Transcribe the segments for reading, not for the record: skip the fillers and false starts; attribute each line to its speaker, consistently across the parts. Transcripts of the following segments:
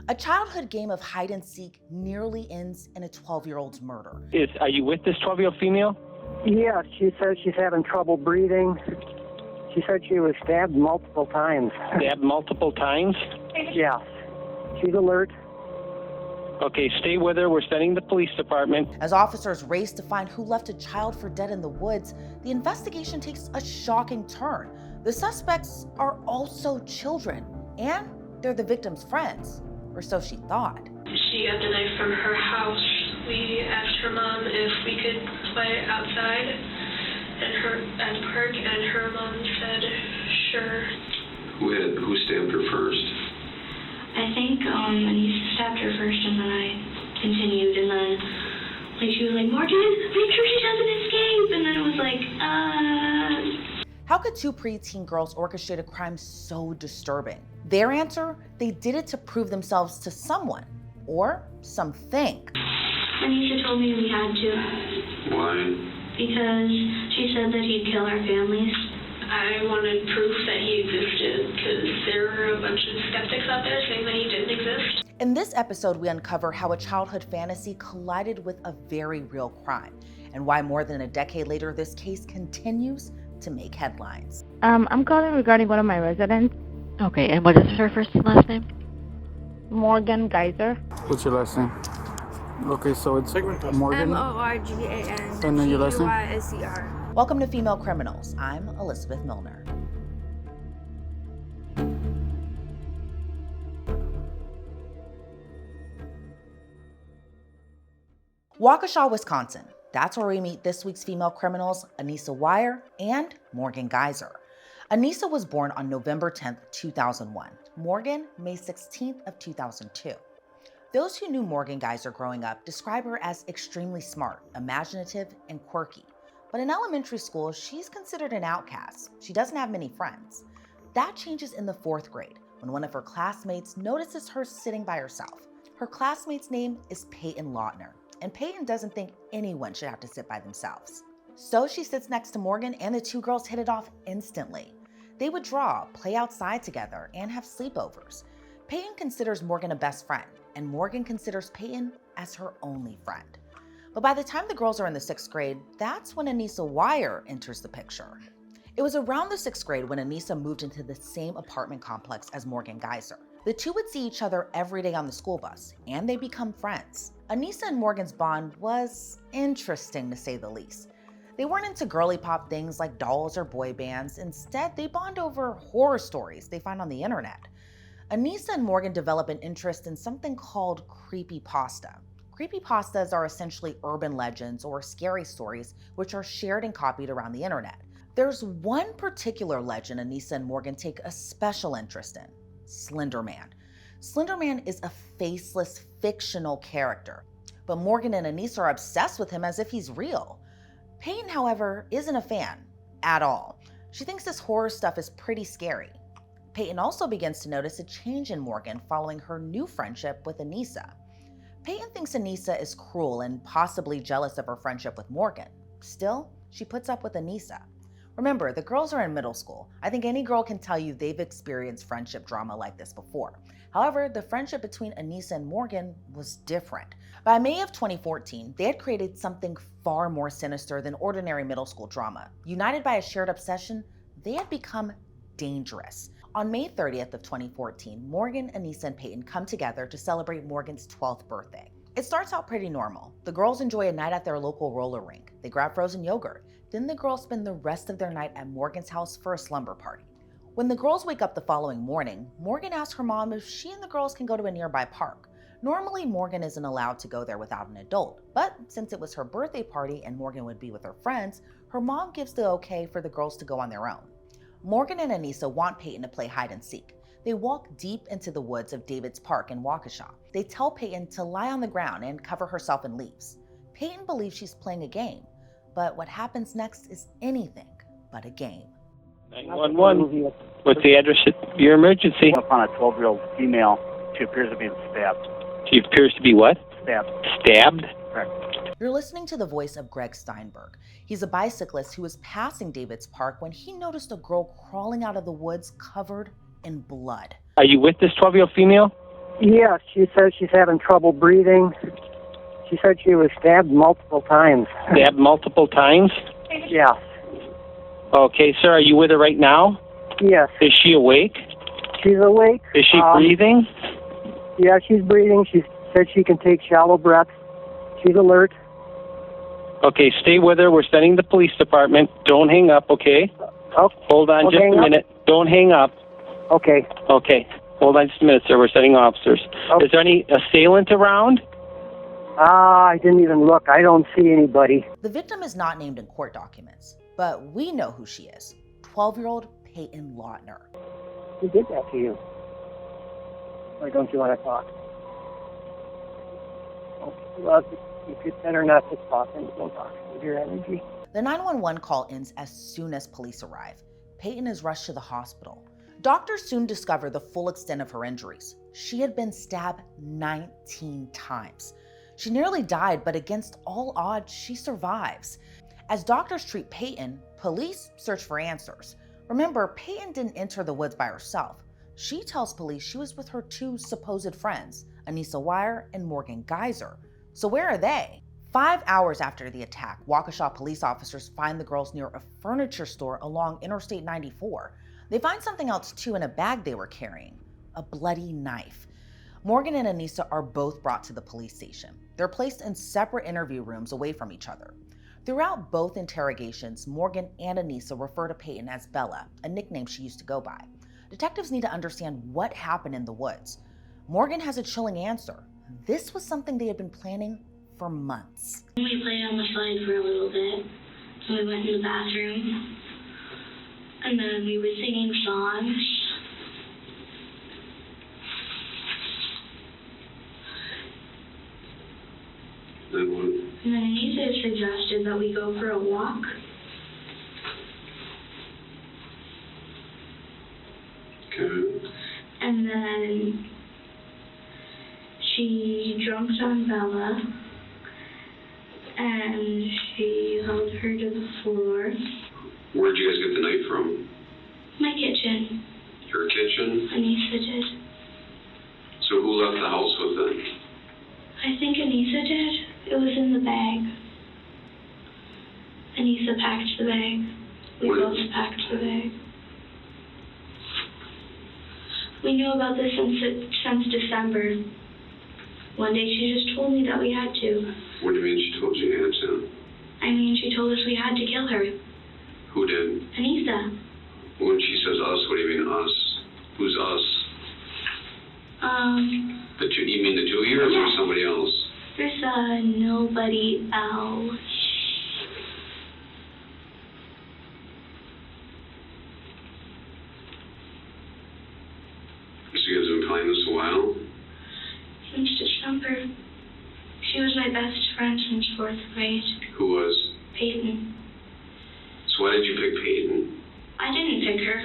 Speaker 1: A childhood game of hide and seek nearly ends in a 12-year-old's murder.
Speaker 2: Are you with this 12-year-old female?
Speaker 3: Yeah, she says she's having trouble breathing. She said she was stabbed multiple times.
Speaker 2: Stabbed multiple times?
Speaker 3: Yeah. She's alert.
Speaker 2: Okay, stay with her. We're sending the police department.
Speaker 1: As officers race to find who left a child for dead in the woods, the investigation takes a shocking turn. The suspects are also children, and they're the victim's friends, or so she thought.
Speaker 4: She got the knife from her house. We asked her mom if we could play outside at the park, and her mom said, sure.
Speaker 5: Who stabbed her first?
Speaker 4: I think Anissa stabbed her first, and then I continued, and then she was like, Morgan, make sure she doesn't escape, and then it was like,
Speaker 1: How could two preteen girls orchestrate a crime so disturbing? Their answer, they did it to prove themselves to someone, or something.
Speaker 4: Anissa told me we had to.
Speaker 5: Why?
Speaker 4: Because she said that he'd kill our families. I wanted proof that he existed because there were a bunch of skeptics out there saying that he didn't exist.
Speaker 1: In this episode, we uncover how a childhood fantasy collided with a very real crime, and why more than a decade later, this case continues to make headlines.
Speaker 6: I'm calling regarding one of my residents.
Speaker 7: Okay, and what is her first and last name?
Speaker 6: Morgan Geyser.
Speaker 8: What's your last name? Okay, so it's Morgan.
Speaker 9: Morgan.
Speaker 8: And then your last name?
Speaker 1: Welcome to Female Criminals. I'm Elizabeth Millner. Waukesha, Wisconsin. That's where we meet this week's female criminals, Anissa Weier and Morgan Geyser. Anissa was born on November 10th, 2001. Morgan, May 16th of 2002. Those who knew Morgan Geyser growing up describe her as extremely smart, imaginative, and quirky. But in elementary school, she's considered an outcast. She doesn't have many friends. That changes in the 4th grade when one of her classmates notices her sitting by herself. Her classmate's name is Peyton Lautner, and Peyton doesn't think anyone should have to sit by themselves. So she sits next to Morgan, and the two girls hit it off instantly. They would draw, play outside together, and have sleepovers. Peyton considers Morgan a best friend, and Morgan considers Peyton as her only friend. But by the time the girls are in the 6th grade, that's when Anissa Weier enters the picture. It was around the 6th grade when Anissa moved into the same apartment complex as Morgan Geyser. The two would see each other every day on the school bus, and they become friends. Anissa and Morgan's bond was interesting, to say the least. They weren't into girly pop things like dolls or boy bands. Instead, they bond over horror stories they find on the internet. Anissa and Morgan develop an interest in something called creepypasta. Creepypastas are essentially urban legends or scary stories which are shared and copied around the internet. There's one particular legend Anissa and Morgan take a special interest in: Slender Man. Slender Man is a faceless, fictional character, but Morgan and Anissa are obsessed with him as if he's real. Peyton, however, isn't a fan at all. She thinks this horror stuff is pretty scary. Peyton also begins to notice a change in Morgan following her new friendship with Anissa. Peyton thinks Anissa is cruel and possibly jealous of her friendship with Morgan. Still, she puts up with Anissa. Remember, the girls are in middle school. I think any girl can tell you they've experienced friendship drama like this before. However, the friendship between Anissa and Morgan was different. By May of 2014, they had created something far more sinister than ordinary middle school drama. United by a shared obsession, they had become dangerous. On May 30th of 2014, Morgan, Anissa, and Peyton come together to celebrate Morgan's 12th birthday. It starts out pretty normal. The girls enjoy a night at their local roller rink. They grab frozen yogurt. Then the girls spend the rest of their night at Morgan's house for a slumber party. When the girls wake up the following morning, Morgan asks her mom if she and the girls can go to a nearby park. Normally, Morgan isn't allowed to go there without an adult, but since it was her birthday party and Morgan would be with her friends, her mom gives the okay for the girls to go on their own. Morgan and Anissa want Peyton to play hide and seek. They walk deep into the woods of David's Park in Waukesha. They tell Peyton to lie on the ground and cover herself in leaves. Peyton believes she's playing a game, but what happens next is anything but a game.
Speaker 2: 911. What's the address of your emergency?
Speaker 3: Upon a 12-year-old female, she appears to be stabbed.
Speaker 2: She appears to be what?
Speaker 3: Stabbed.
Speaker 2: Stabbed?
Speaker 3: Correct.
Speaker 1: You're listening to the voice of Greg Steinberg. He's a bicyclist who was passing David's Park when he noticed a girl crawling out of the woods covered in blood.
Speaker 2: Are you with this 12-year-old female?
Speaker 3: Yes, she says she's having trouble breathing. She said she was stabbed multiple times.
Speaker 2: Stabbed multiple times?
Speaker 3: Yes.
Speaker 2: Okay, sir, are you with her right now?
Speaker 3: Yes.
Speaker 2: Is she awake?
Speaker 3: She's awake.
Speaker 2: Is she breathing?
Speaker 3: Yeah, she's breathing. She said she can take shallow breaths. She's alert.
Speaker 2: Okay, stay with her. We're sending the police department. Don't hang up, okay?
Speaker 3: Oh,
Speaker 2: hold on just a minute. Don't hang up.
Speaker 3: Okay.
Speaker 2: Okay. Hold on just a minute, sir. We're sending officers.
Speaker 3: Okay.
Speaker 2: Is there any assailant around?
Speaker 3: I didn't even look. I don't see anybody.
Speaker 1: The victim is not named in court documents, but we know who she is. 12-year-old Peyton Lautner.
Speaker 3: Who did that to you? Or don't you want to talk? Okay. Well, if it's better not to talk, then don't talk with your energy.
Speaker 1: The 911 call ends as soon as police arrive. Peyton is rushed to the hospital. Doctors soon discover the full extent of her injuries. She had been stabbed 19 times. She nearly died, but against all odds, she survives. As doctors treat Peyton, police search for answers. Remember, Peyton didn't enter the woods by herself. She tells police she was with her two supposed friends, Anissa Weier and Morgan Geyser. So where are they? 5 hours after the attack, Waukesha police officers find the girls near a furniture store along Interstate 94. They find something else too in a bag they were carrying, a bloody knife. Morgan and Anissa are both brought to the police station. They're placed in separate interview rooms away from each other. Throughout both interrogations, Morgan and Anissa refer to Peyton as Bella, a nickname she used to go by. Detectives need to understand what happened in the woods. Morgan has a chilling answer. This was something they had been planning for months.
Speaker 4: We played on the slide for a little bit. So we went in the bathroom. And then we were singing songs. And then Anissa suggested that we go for a walk.
Speaker 5: Okay.
Speaker 4: And then she jumped on Bella. And she held her to the floor.
Speaker 5: Where'd you guys get the knife from?
Speaker 4: My kitchen.
Speaker 5: Your kitchen?
Speaker 4: Anissa did.
Speaker 5: So who left the house with it?
Speaker 4: I think Anissa did. It was in the bag. Anissa packed the bag. We both packed the bag. We knew about this since December. One day she just told me that we had to.
Speaker 5: What do you mean she told you you had to?
Speaker 4: I mean, she told us we had to kill her.
Speaker 5: Who did?
Speaker 4: Anissa.
Speaker 5: When she says us, what do you mean us? Who's us? The two, you mean the two of you or
Speaker 4: Yeah.
Speaker 5: somebody else?
Speaker 4: There's nobody else.
Speaker 5: So you guys have been planning this a while?
Speaker 4: Since December. She was my best friend since 4th grade.
Speaker 5: Who was?
Speaker 4: Peyton.
Speaker 5: So why did you pick Peyton?
Speaker 4: I didn't pick her.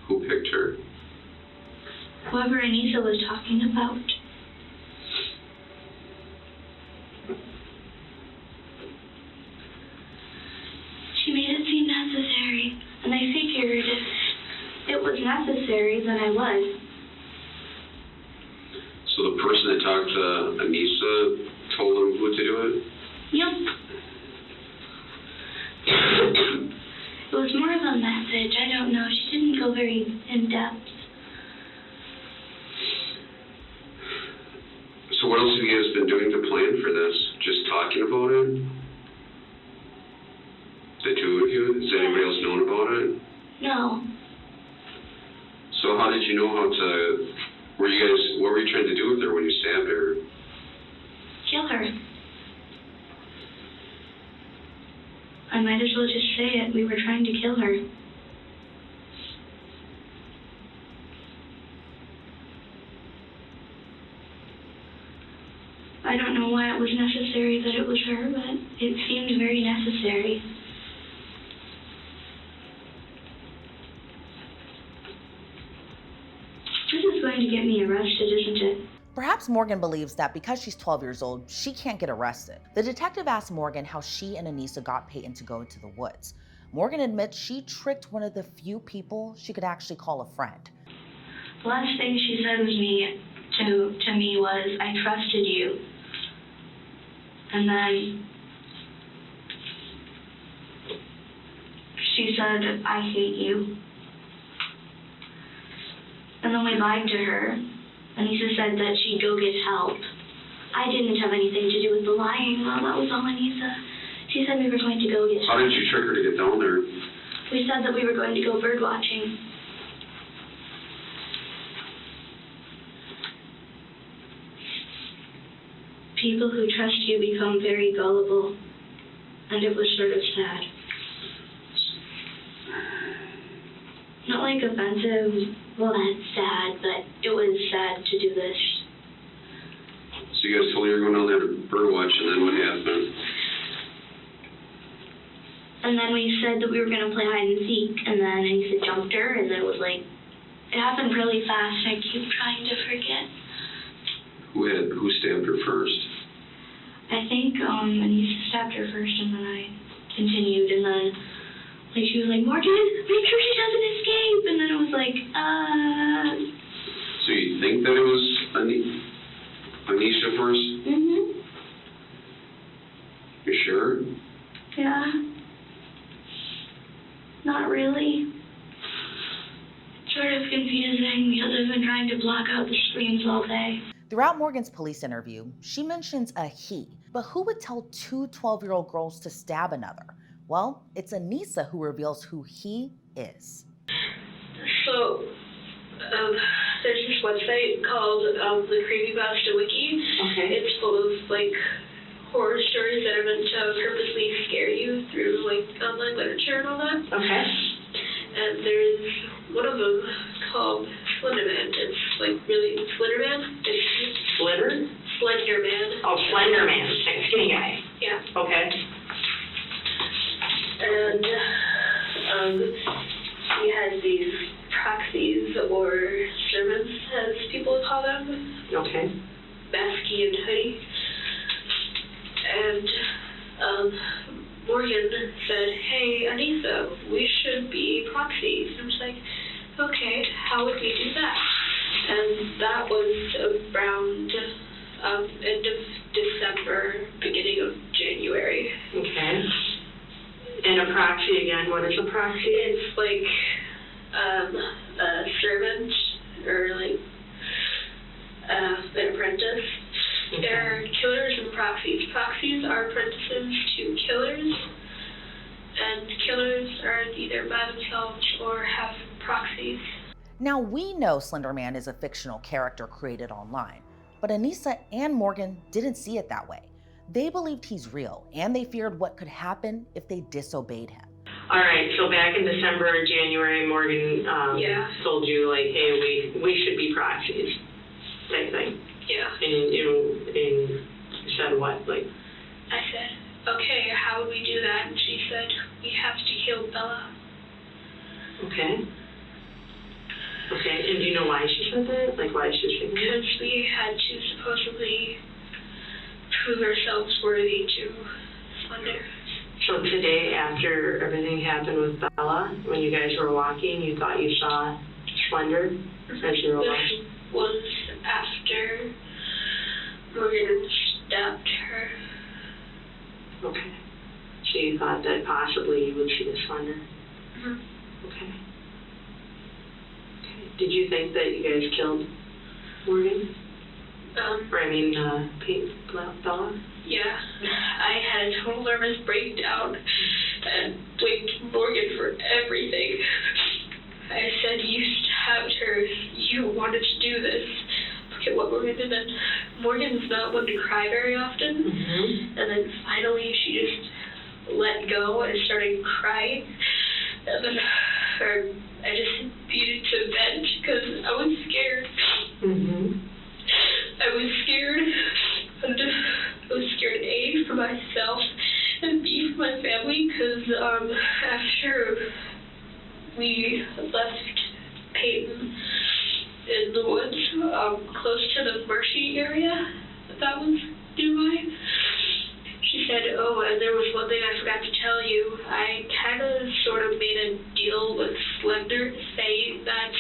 Speaker 5: Who picked her?
Speaker 4: Whoever Anissa was talking about. She made it seem necessary, and I figured if it was necessary, then I was.
Speaker 5: So the person that talked to Anissa told him who to do it?
Speaker 4: Yep. It was more of a message. I don't know. She didn't go very in-depth.
Speaker 5: So what else have you guys been doing to plan for this? Just talking about it? The two of you? Has anybody else known about it?
Speaker 4: No.
Speaker 5: So how did you know how to... what were you trying to do with her when you stabbed her?
Speaker 4: Kill her. I might as well just say it. We were trying to kill her. I don't know why it was necessary that it was her, but it seemed very necessary. This is going to get me arrested, isn't it?
Speaker 1: Perhaps Morgan believes that because she's 12 years old, she can't get arrested. The detective asks Morgan how she and Anissa got Peyton to go into the woods. Morgan admits she tricked one of the few people she could actually call a friend.
Speaker 4: last thing she said to me was, I trusted you. And then she said, I hate you. And then we lied to her. Anissa said that she'd go get help. I didn't have anything to do with the lying. Well, that was all Anissa. She said we were going to go get
Speaker 5: How did you trick her to get down there?
Speaker 4: We said that we were going to go bird watching. People who trust you become very gullible, and it was sort of sad. Not like offensive, well, that's sad, but it was sad to do this.
Speaker 5: So you guys told her you were going down there to bird watch, and then what happened?
Speaker 4: And then we said that we were going to play hide and seek, and then Anissa jumped her, and then it was like, it happened really fast, and I keep trying to forget.
Speaker 5: Who stabbed her first?
Speaker 4: I think Anissa stabbed her first, and then I continued, and then like she was like, Morgan, make sure she doesn't escape, and then it was like,
Speaker 5: So you think that it was Anisha first?
Speaker 4: Mm-hmm.
Speaker 5: You sure?
Speaker 4: Yeah. Not really. Sort of confusing because I've been trying to block out the screams all day.
Speaker 1: Throughout Morgan's police interview, she mentions a he, but who would tell two 12-year-old girls to stab another? Well, it's Anissa who reveals who he is.
Speaker 4: So, there's this website called the Creepypasta Wiki.
Speaker 9: Okay.
Speaker 4: It's full of, like, horror stories that are meant to purposely scare you through, like, online literature and all that.
Speaker 9: Okay.
Speaker 4: And there's one of them called Slender Man. It's, like, really, Slender Man? Slender Man.
Speaker 9: Oh, Slender Man, like a skinny guy.
Speaker 4: Yeah.
Speaker 9: Okay.
Speaker 4: And, he has these proxies, or servants, as people call them.
Speaker 9: Okay.
Speaker 4: Masky and Hoodie. And, Morgan said, hey, Anissa, we should be proxies. And I was like, okay, how would we do that? And that was around end of December, beginning of January.
Speaker 9: Okay. And a proxy again, what is a proxy?
Speaker 4: It's like a servant or like an apprentice.
Speaker 9: Okay.
Speaker 4: There are killers and proxies. Proxies are apprentices to killers, and killers are either by themselves or have proxies.
Speaker 1: Now, we know Slender Man is a fictional character created online, but Anissa and Morgan didn't see it that way. They believed he's real, and they feared what could happen if they disobeyed him.
Speaker 9: All right, so back in December or January, Morgan told you, like, hey, we should be proxies, type thing.
Speaker 4: Yeah.
Speaker 9: And you said what, like?
Speaker 4: I said, okay, how would we do that? And she said, we have to kill Bella.
Speaker 9: Okay. Okay, and do you know why she said that? Like, why she was thinking that?
Speaker 4: Because we had to supposedly prove ourselves worthy to Slender.
Speaker 9: So today, after everything happened with Bella, when you guys were walking, you thought you saw Slender as you were walking?
Speaker 4: This was after Morgan stabbed her.
Speaker 9: Okay. So you thought that possibly you would see the Slender?
Speaker 4: Mm-hmm.
Speaker 9: Okay. Did you think that you guys killed Morgan? Bella?
Speaker 4: Yeah. I had a total nervous breakdown and blamed Morgan for everything. I said, you stabbed her. You wanted to do this. Look at what Morgan did. And Morgan's not one to cry very often.
Speaker 9: Mm-hmm.
Speaker 4: And then finally she just let go and started crying. And then I just beat it to bed because I was scared.
Speaker 9: Mm-hmm.
Speaker 4: I was scared. And I was scared, A, for myself, and B, for my family, because after we left Peyton in the woods, close to the marshy area that was nearby, She said, oh, and there was one thing I forgot to tell you. I kind of sort of made a deal with Slender, saying that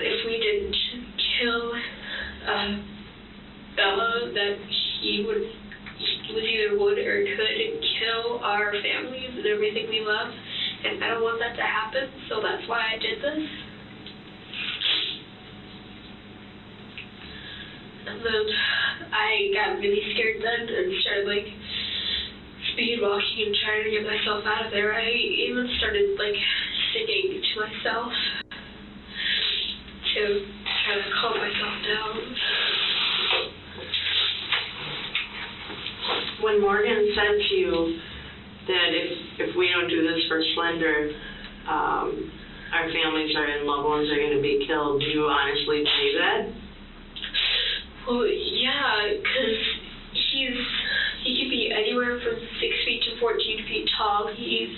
Speaker 4: if we didn't kill Bella, that he either would or could kill our families and everything we love. And I don't want that to happen, so that's why I did this. And then I got really scared then and started speed walking and trying to get myself out of there. I even started singing to myself to try to calm myself down.
Speaker 9: When Morgan said to you that if we don't do this for Slender, our families and loved ones are going to be killed, do you honestly believe that?
Speaker 4: Well, yeah, because he could be anywhere from 6 feet to 14 feet tall. He's,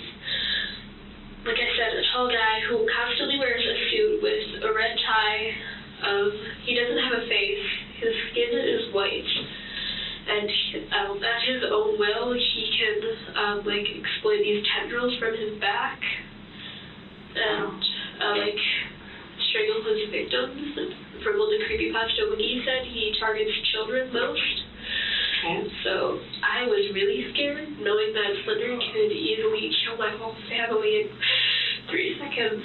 Speaker 4: like I said, a tall guy who constantly wears a suit with a red tie. He doesn't have a face. His skin is white. And at his own will, he can, exploit these tendrils from his back and, strangle his victims. From what the creepypasta wiki said, he targets children most.
Speaker 9: Okay.
Speaker 4: So I was really scared, knowing that Slender could easily kill my whole family in 3 seconds.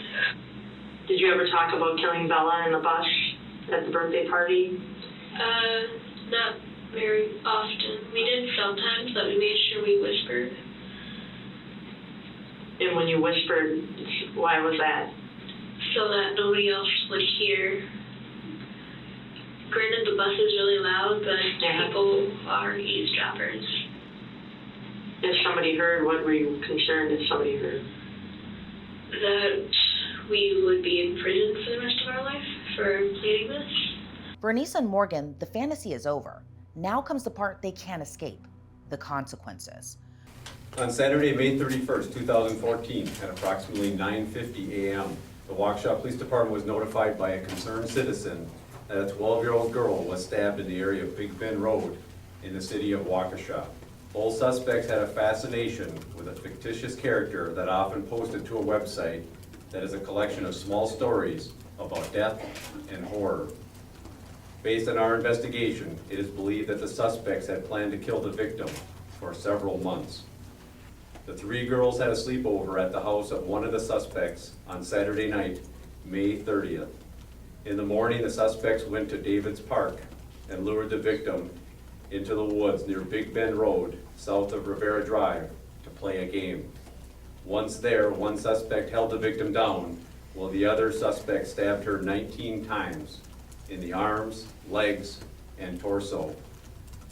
Speaker 9: Did you ever talk about killing Bella in the bus at the birthday party?
Speaker 4: Not very often. We did sometimes, but we made sure we whispered.
Speaker 9: And when you whispered, why was that?
Speaker 4: So that nobody else would hear. Granted, the bus is really loud, but people are eavesdroppers.
Speaker 9: If somebody heard, what were you concerned if somebody heard?
Speaker 4: That we would be in prison for the rest of our life for planning this.
Speaker 1: For Anissa and Morgan, the fantasy is over. Now comes the part they can't escape, the consequences.
Speaker 10: On Saturday, May 31st, 2014, at approximately 9:50 a.m., the Waukesha Police Department was notified by a concerned citizen that a 12-year-old girl was stabbed in the area of Big Bend Road in the city of Waukesha. Both suspects had a fascination with a fictitious character that often posted to a website that is a collection of small stories about death and horror. Based on our investigation, it is believed that the suspects had planned to kill the victim for several months. The 3 girls had a sleepover at the house of one of the suspects on Saturday night, May 30th. In the morning, the suspects went to David's Park and lured the victim into the woods near Big Bend Road, south of Rivera Drive, to play a game. Once there, one suspect held the victim down, while the other suspect stabbed her 19 times in the arms, legs, and torso.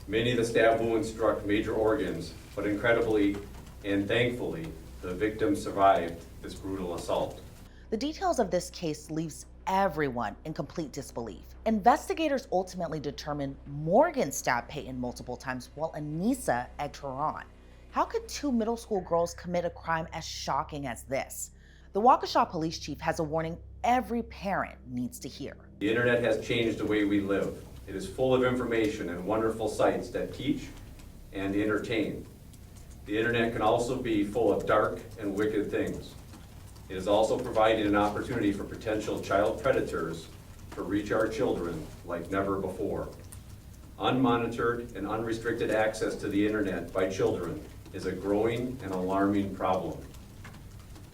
Speaker 10: Many of the stab wounds struck major organs, but incredibly and thankfully, the victim survived this brutal assault.
Speaker 1: The details of this case leaves everyone in complete disbelief. Investigators ultimately determined Morgan stabbed Peyton multiple times while Anissa egged her on. How could 2 middle school girls commit a crime as shocking as this? The Waukesha police chief has a warning every parent needs to hear.
Speaker 10: The internet has changed the way we live. It is full of information and wonderful sites that teach and entertain. The internet can also be full of dark and wicked things. It is also providing an opportunity for potential child predators to reach our children like never before. Unmonitored and unrestricted access to the internet by children is a growing and alarming problem.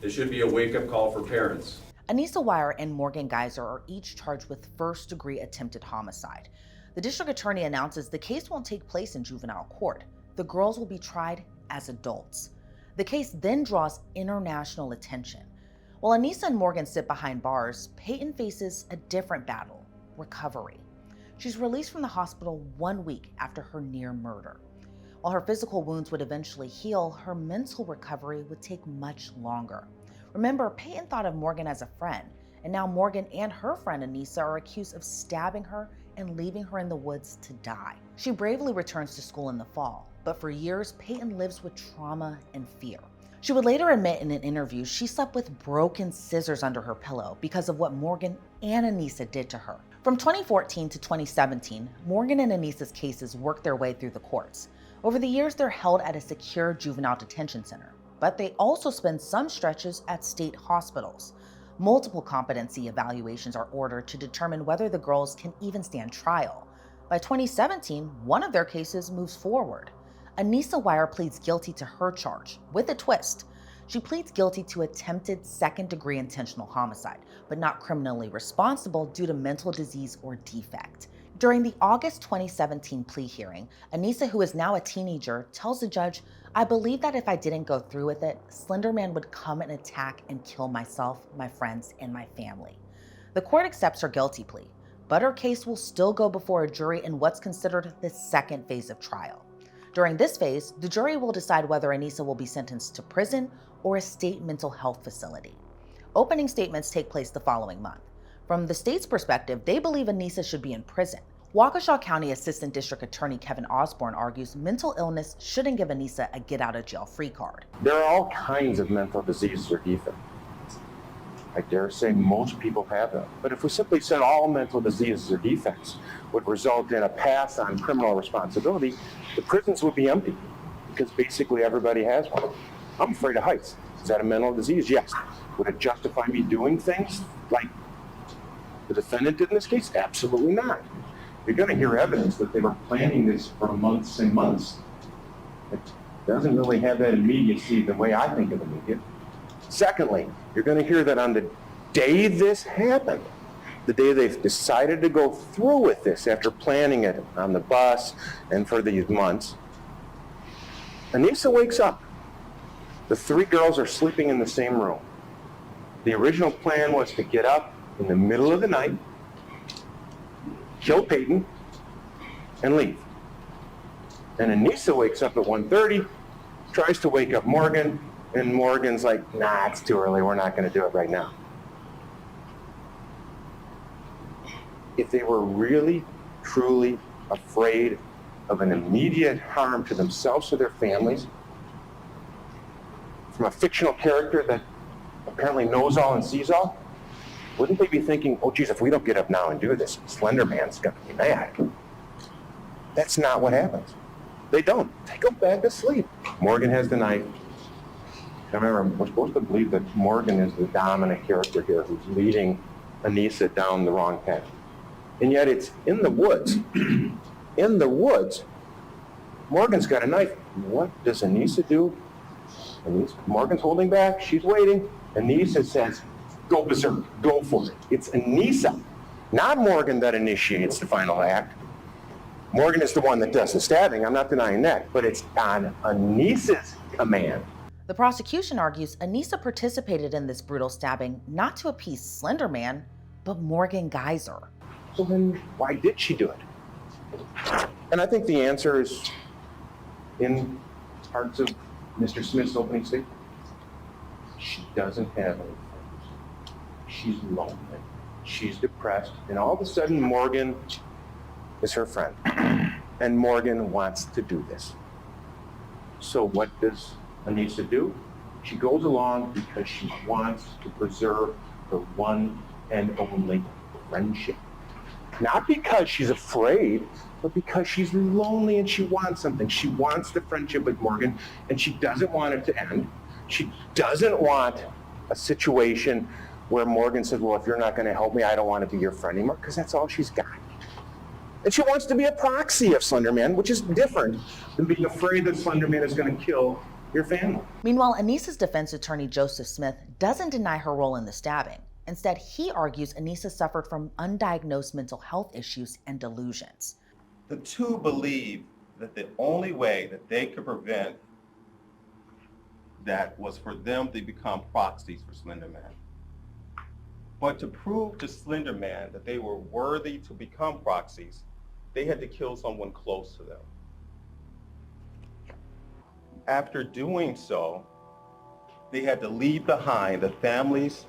Speaker 10: This should be a wake-up call for parents.
Speaker 1: Anissa Weier and Morgan Geyser are each charged with first-degree attempted homicide. The district attorney announces the case won't take place in juvenile court. The girls will be tried as adults. The case then draws international attention. While Anissa and Morgan sit behind bars, Peyton faces a different battle, recovery. She's released from the hospital 1 week after her near murder. While her physical wounds would eventually heal, her mental recovery would take much longer. Remember, Peyton thought of Morgan as a friend, and now Morgan and her friend Anissa are accused of stabbing her and leaving her in the woods to die. She bravely returns to school in the fall, but for years, Peyton lives with trauma and fear. She would later admit in an interview she slept with broken scissors under her pillow because of what Morgan and Anissa did to her. From 2014 to 2017, Morgan and Anissa's cases worked their way through the courts. Over the years, they're held at a secure juvenile detention center, but they also spend some stretches at state hospitals. Multiple competency evaluations are ordered to determine whether the girls can even stand trial. By 2017, one of their cases moves forward. Anissa Weier pleads guilty to her charge, with a twist. She pleads guilty to attempted second-degree intentional homicide, but not criminally responsible due to mental disease or defect. During the August 2017 plea hearing, Anissa, who is now a teenager, tells the judge, "I believe that if I didn't go through with it, Slender Man would come and attack and kill myself, my friends, and my family." The court accepts her guilty plea, but her case will still go before a jury in what's considered the second phase of trial. During this phase, the jury will decide whether Anissa will be sentenced to prison or a state mental health facility. Opening statements take place the following month. From the state's perspective, they believe Anissa should be in prison. Waukesha County Assistant District Attorney Kevin Osborne argues mental illness shouldn't give Anissa a get-out-of-jail-free card.
Speaker 11: There are all kinds of mental diseases or defects. I dare say most people have them. But if we simply said all mental diseases or defects would result in a pass on criminal responsibility, the prisons would be empty because basically everybody has one. I'm afraid of heights. Is that a mental disease? Yes. Would it justify me doing things like the defendant did in this case? Absolutely not. You're going to hear evidence that they were planning this for months and months. It doesn't really have that immediacy the way I think of immediate. Secondly, you're going to hear that on the day this happened, the day they've decided to go through with this after planning it on the bus and for these months, Anissa wakes up. The three girls are sleeping in the same room. The original plan was to get up in the middle of the night, kill Peyton, and leave. And Anissa wakes up at 1:30, tries to wake up Morgan, and Morgan's like, "Nah, it's too early. We're not going to do it right now." If they were really, truly afraid of an immediate harm to themselves or their families, from a fictional character that apparently knows all and sees all, wouldn't they be thinking, "Oh, geez, if we don't get up now and do this, Slender Man's going to be mad"? That's not what happens. They don't. They go back to sleep. Morgan has the knife. I remember, we're supposed to believe that Morgan is the dominant character here who's leading Anissa down the wrong path. And yet it's in the woods. In the woods, Morgan's got a knife. What does Anissa do? Morgan's holding back. She's waiting. Anissa says, "Go berserk. Go for it." It's Anissa, not Morgan, that initiates the final act. Morgan is the one that does the stabbing. I'm not denying that. But it's on Anissa's command.
Speaker 1: The prosecution argues Anissa participated in this brutal stabbing not to appease Slender Man, but Morgan Geyser.
Speaker 11: So then why did she do it? And I think the answer is in parts of Mr. Smith's opening statement. She doesn't have any friends. She's lonely. She's depressed. And all of a sudden, Morgan is her friend. And Morgan wants to do this. So what does Anissa do? She goes along because she wants to preserve her one and only friendship. Not because she's afraid, but because she's lonely and she wants something. She wants the friendship with Morgan, and she doesn't want it to end. She doesn't want a situation where Morgan says, "Well, if you're not going to help me, I don't want to be your friend anymore," because that's all she's got. And she wants to be a proxy of Slender Man, which is different than being afraid that Slender Man is going to kill your family.
Speaker 1: Meanwhile, Anissa's defense attorney, Joseph Smith, doesn't deny her role in the stabbing. Instead, he argues Anissa suffered from undiagnosed mental health issues and delusions.
Speaker 12: The two believe that the only way that they could prevent that was for them to become proxies for Slender Man. But to prove to Slender Man that they were worthy to become proxies, they had to kill someone close to them. After doing so, they had to leave behind the families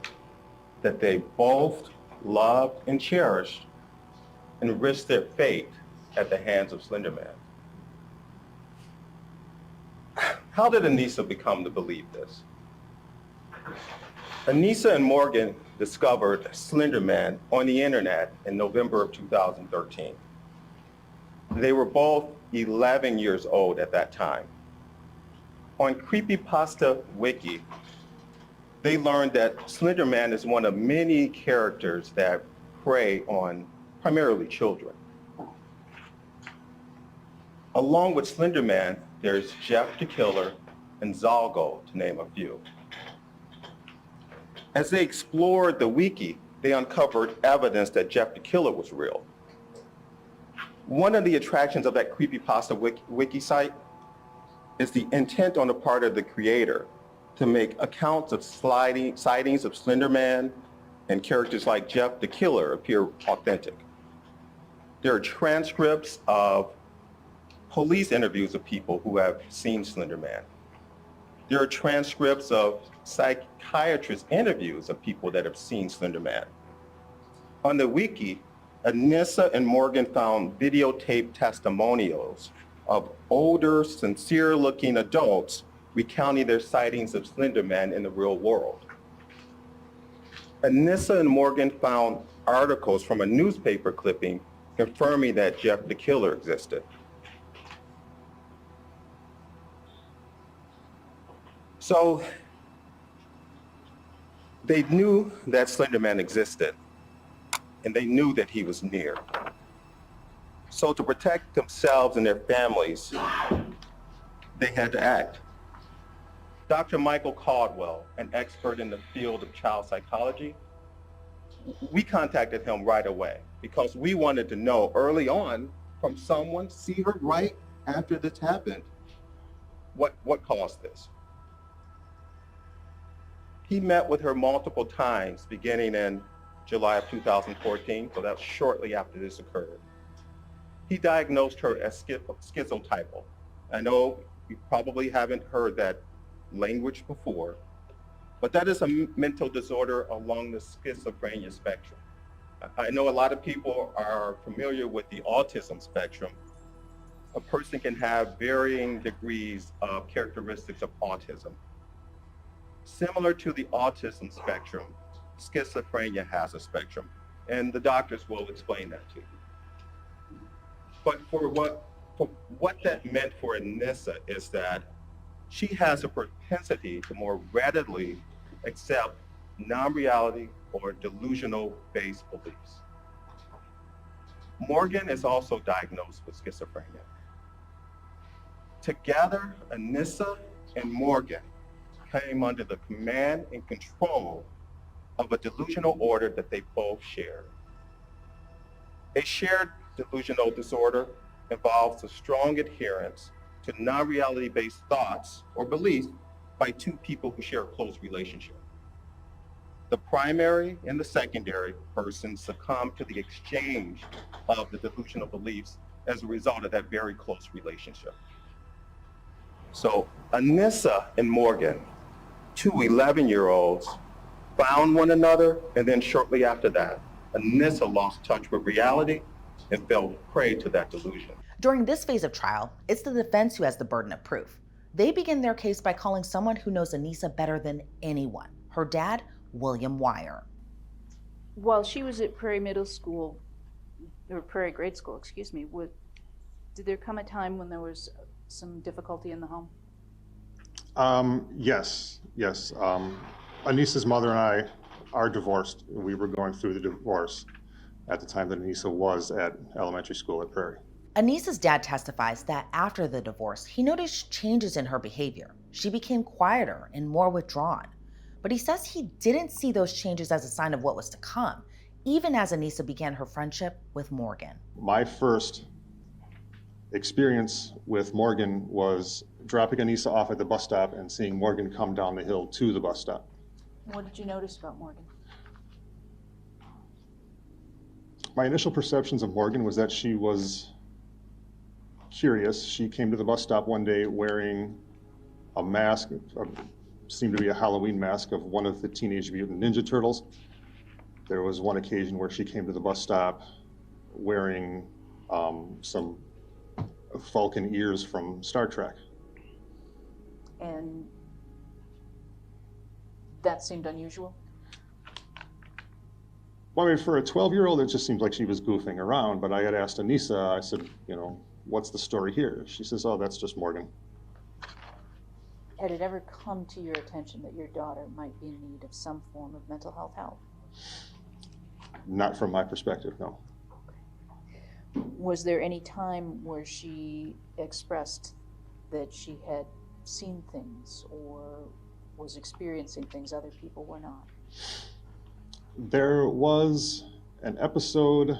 Speaker 12: that they both loved and cherished and risk their fate at the hands of Slender Man. How did Anissa become to believe this? Anissa and Morgan discovered Slender Man on the internet in November of 2013. They were both 11 years old at that time. On Creepypasta Wiki, they learned that Slender Man is one of many characters that prey on primarily children. Along with Slender Man, there's Jeff the Killer and Zalgo, to name a few. As they explored the wiki, they uncovered evidence that Jeff the Killer was real. One of the attractions of that Creepypasta wiki site is the intent on the part of the creator to make accounts of sightings of Slender Man and characters like Jeff the Killer appear authentic. There are transcripts of police interviews of people who have seen Slender Man. There are transcripts of psychiatrist interviews of people that have seen Slender Man. On the wiki, Anissa and Morgan found videotape testimonials of older, sincere-looking adults recounting their sightings of Slender Man in the real world. Anissa and Morgan found articles from a newspaper clipping confirming that Jeff the Killer existed. So they knew that Slender Man existed, and they knew that he was near. So to protect themselves and their families, they had to act. Dr. Michael Caldwell, an expert in the field of child psychology, we contacted him right away because we wanted to know early on from someone, see her right after this happened, what caused this. He met with her multiple times beginning in July of 2014, so that's shortly after this occurred. He diagnosed her as schizotypal. I know you probably haven't heard that language before, but that is a mental disorder along the schizophrenia spectrum. I know a lot of people are familiar with the autism spectrum. A person can have varying degrees of characteristics of autism. Similar to the autism spectrum, schizophrenia has a spectrum, and the doctors will explain that to you. But for what that meant for Anissa is that she has a propensity to more readily accept non-reality or delusional-based beliefs. Morgan is also diagnosed with schizophrenia. Together, Anissa and Morgan came under the command and control of a delusional order that they both shared. A shared delusional disorder involves a strong adherence to non-reality based thoughts or beliefs by two people who share a close relationship. The primary and the secondary person succumb to the exchange of the delusional beliefs as a result of that very close relationship. So Anissa and Morgan, two 11-year-olds, found one another, and then shortly after that, Anissa lost touch with reality and fell prey to that delusion.
Speaker 1: During this phase of trial, it's the defense who has the burden of proof. They begin their case by calling someone who knows Anissa better than anyone, her dad, William Weier.
Speaker 13: While she was at Prairie Middle School, or Prairie Grade School, excuse me, did there come a time when there was some difficulty in the home?
Speaker 14: Yes. Anissa's mother and I are divorced. We were going through the divorce at the time that Anissa was at elementary school at Prairie.
Speaker 1: Anissa's dad testifies that after the divorce, he noticed changes in her behavior. She became quieter and more withdrawn. But he says he didn't see those changes as a sign of what was to come, even as Anissa began her friendship with Morgan.
Speaker 14: My first experience with Morgan was dropping Anissa off at the bus stop and seeing Morgan come down the hill to the bus stop.
Speaker 13: What did you notice about Morgan?
Speaker 14: My initial perceptions of Morgan was that she was curious. She came to the bus stop one day wearing a mask, seemed to be a Halloween mask of one of the Teenage Mutant Ninja Turtles. There was one occasion where she came to the bus stop wearing some falcon ears from Star Trek.
Speaker 13: And that seemed unusual?
Speaker 14: Well, I mean, for a 12-year-old, it just seems like she was goofing around, but I had asked Anissa, I said, you know, what's the story here? She says, oh, that's just Morgan.
Speaker 13: Had it ever come to your attention that your daughter might be in need of some form of mental health help?
Speaker 14: Not from my perspective, no.
Speaker 13: Was there any time where she expressed that she had seen things or was experiencing things other people were not?
Speaker 14: There was an episode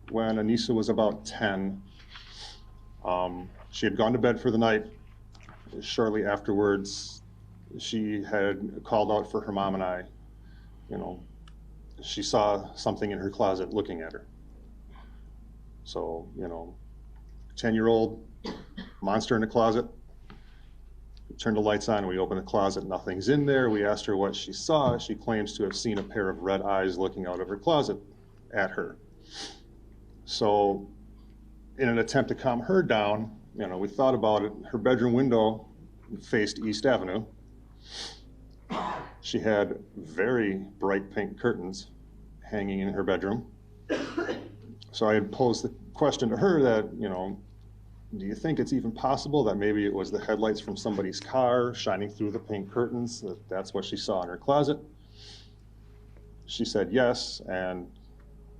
Speaker 14: when Anissa was about 10. She had gone to bed for the night. Shortly afterwards, she had called out for her mom and I. You know, she saw something in her closet looking at her. So, you know, 10-year-old monster in the closet. We turned the lights on, we opened the closet, nothing's in there. We asked her what she saw. She claims to have seen a pair of red eyes looking out of her closet at her. So in an attempt to calm her down, you know, we thought about it. Her bedroom window faced East Avenue. She had very bright pink curtains hanging in her bedroom. So I had posed the question to her that, you know, do you think it's even possible that maybe it was the headlights from somebody's car shining through the pink curtains, that's what she saw in her closet? She said yes, and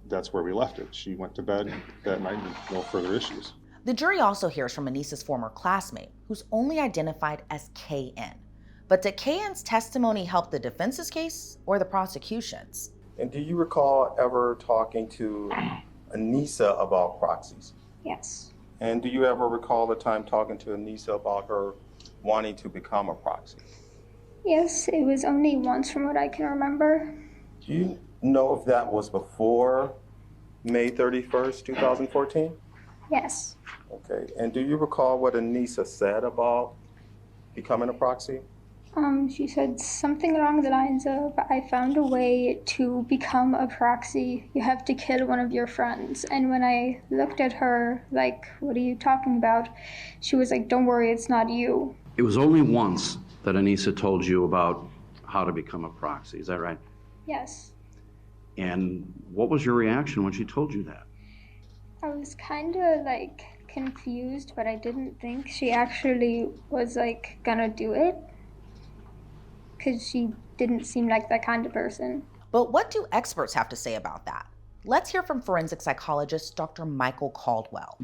Speaker 14: that's where we left it. She went to bed that night with no further issues.
Speaker 1: The jury also hears from Anissa's former classmate, who's only identified as KN. But did KN's testimony help the defense's case or the prosecution's?
Speaker 12: And do you recall ever talking to Anissa about proxies?
Speaker 15: Yes.
Speaker 12: And do you ever recall the time talking to Anissa about her wanting to become a proxy?
Speaker 15: Yes, it was only once from what I can remember.
Speaker 12: Do you know if that was before May 31st, 2014?
Speaker 15: Yes.
Speaker 12: Okay, and do you recall what Anissa said about becoming a proxy?
Speaker 15: She said something along the lines of, I found a way to become a proxy. You have to kill one of your friends. And when I looked at her, like, what are you talking about? She was like, don't worry, it's not you.
Speaker 16: It was only once that Anissa told you about how to become a proxy, is that right?
Speaker 15: Yes.
Speaker 16: And what was your reaction when she told you that?
Speaker 15: I was kind of like confused, but I didn't think she actually was like gonna do it, because she didn't seem like that kind of person.
Speaker 1: But what do experts have to say about that? Let's hear from forensic psychologist Dr. Michael Caldwell.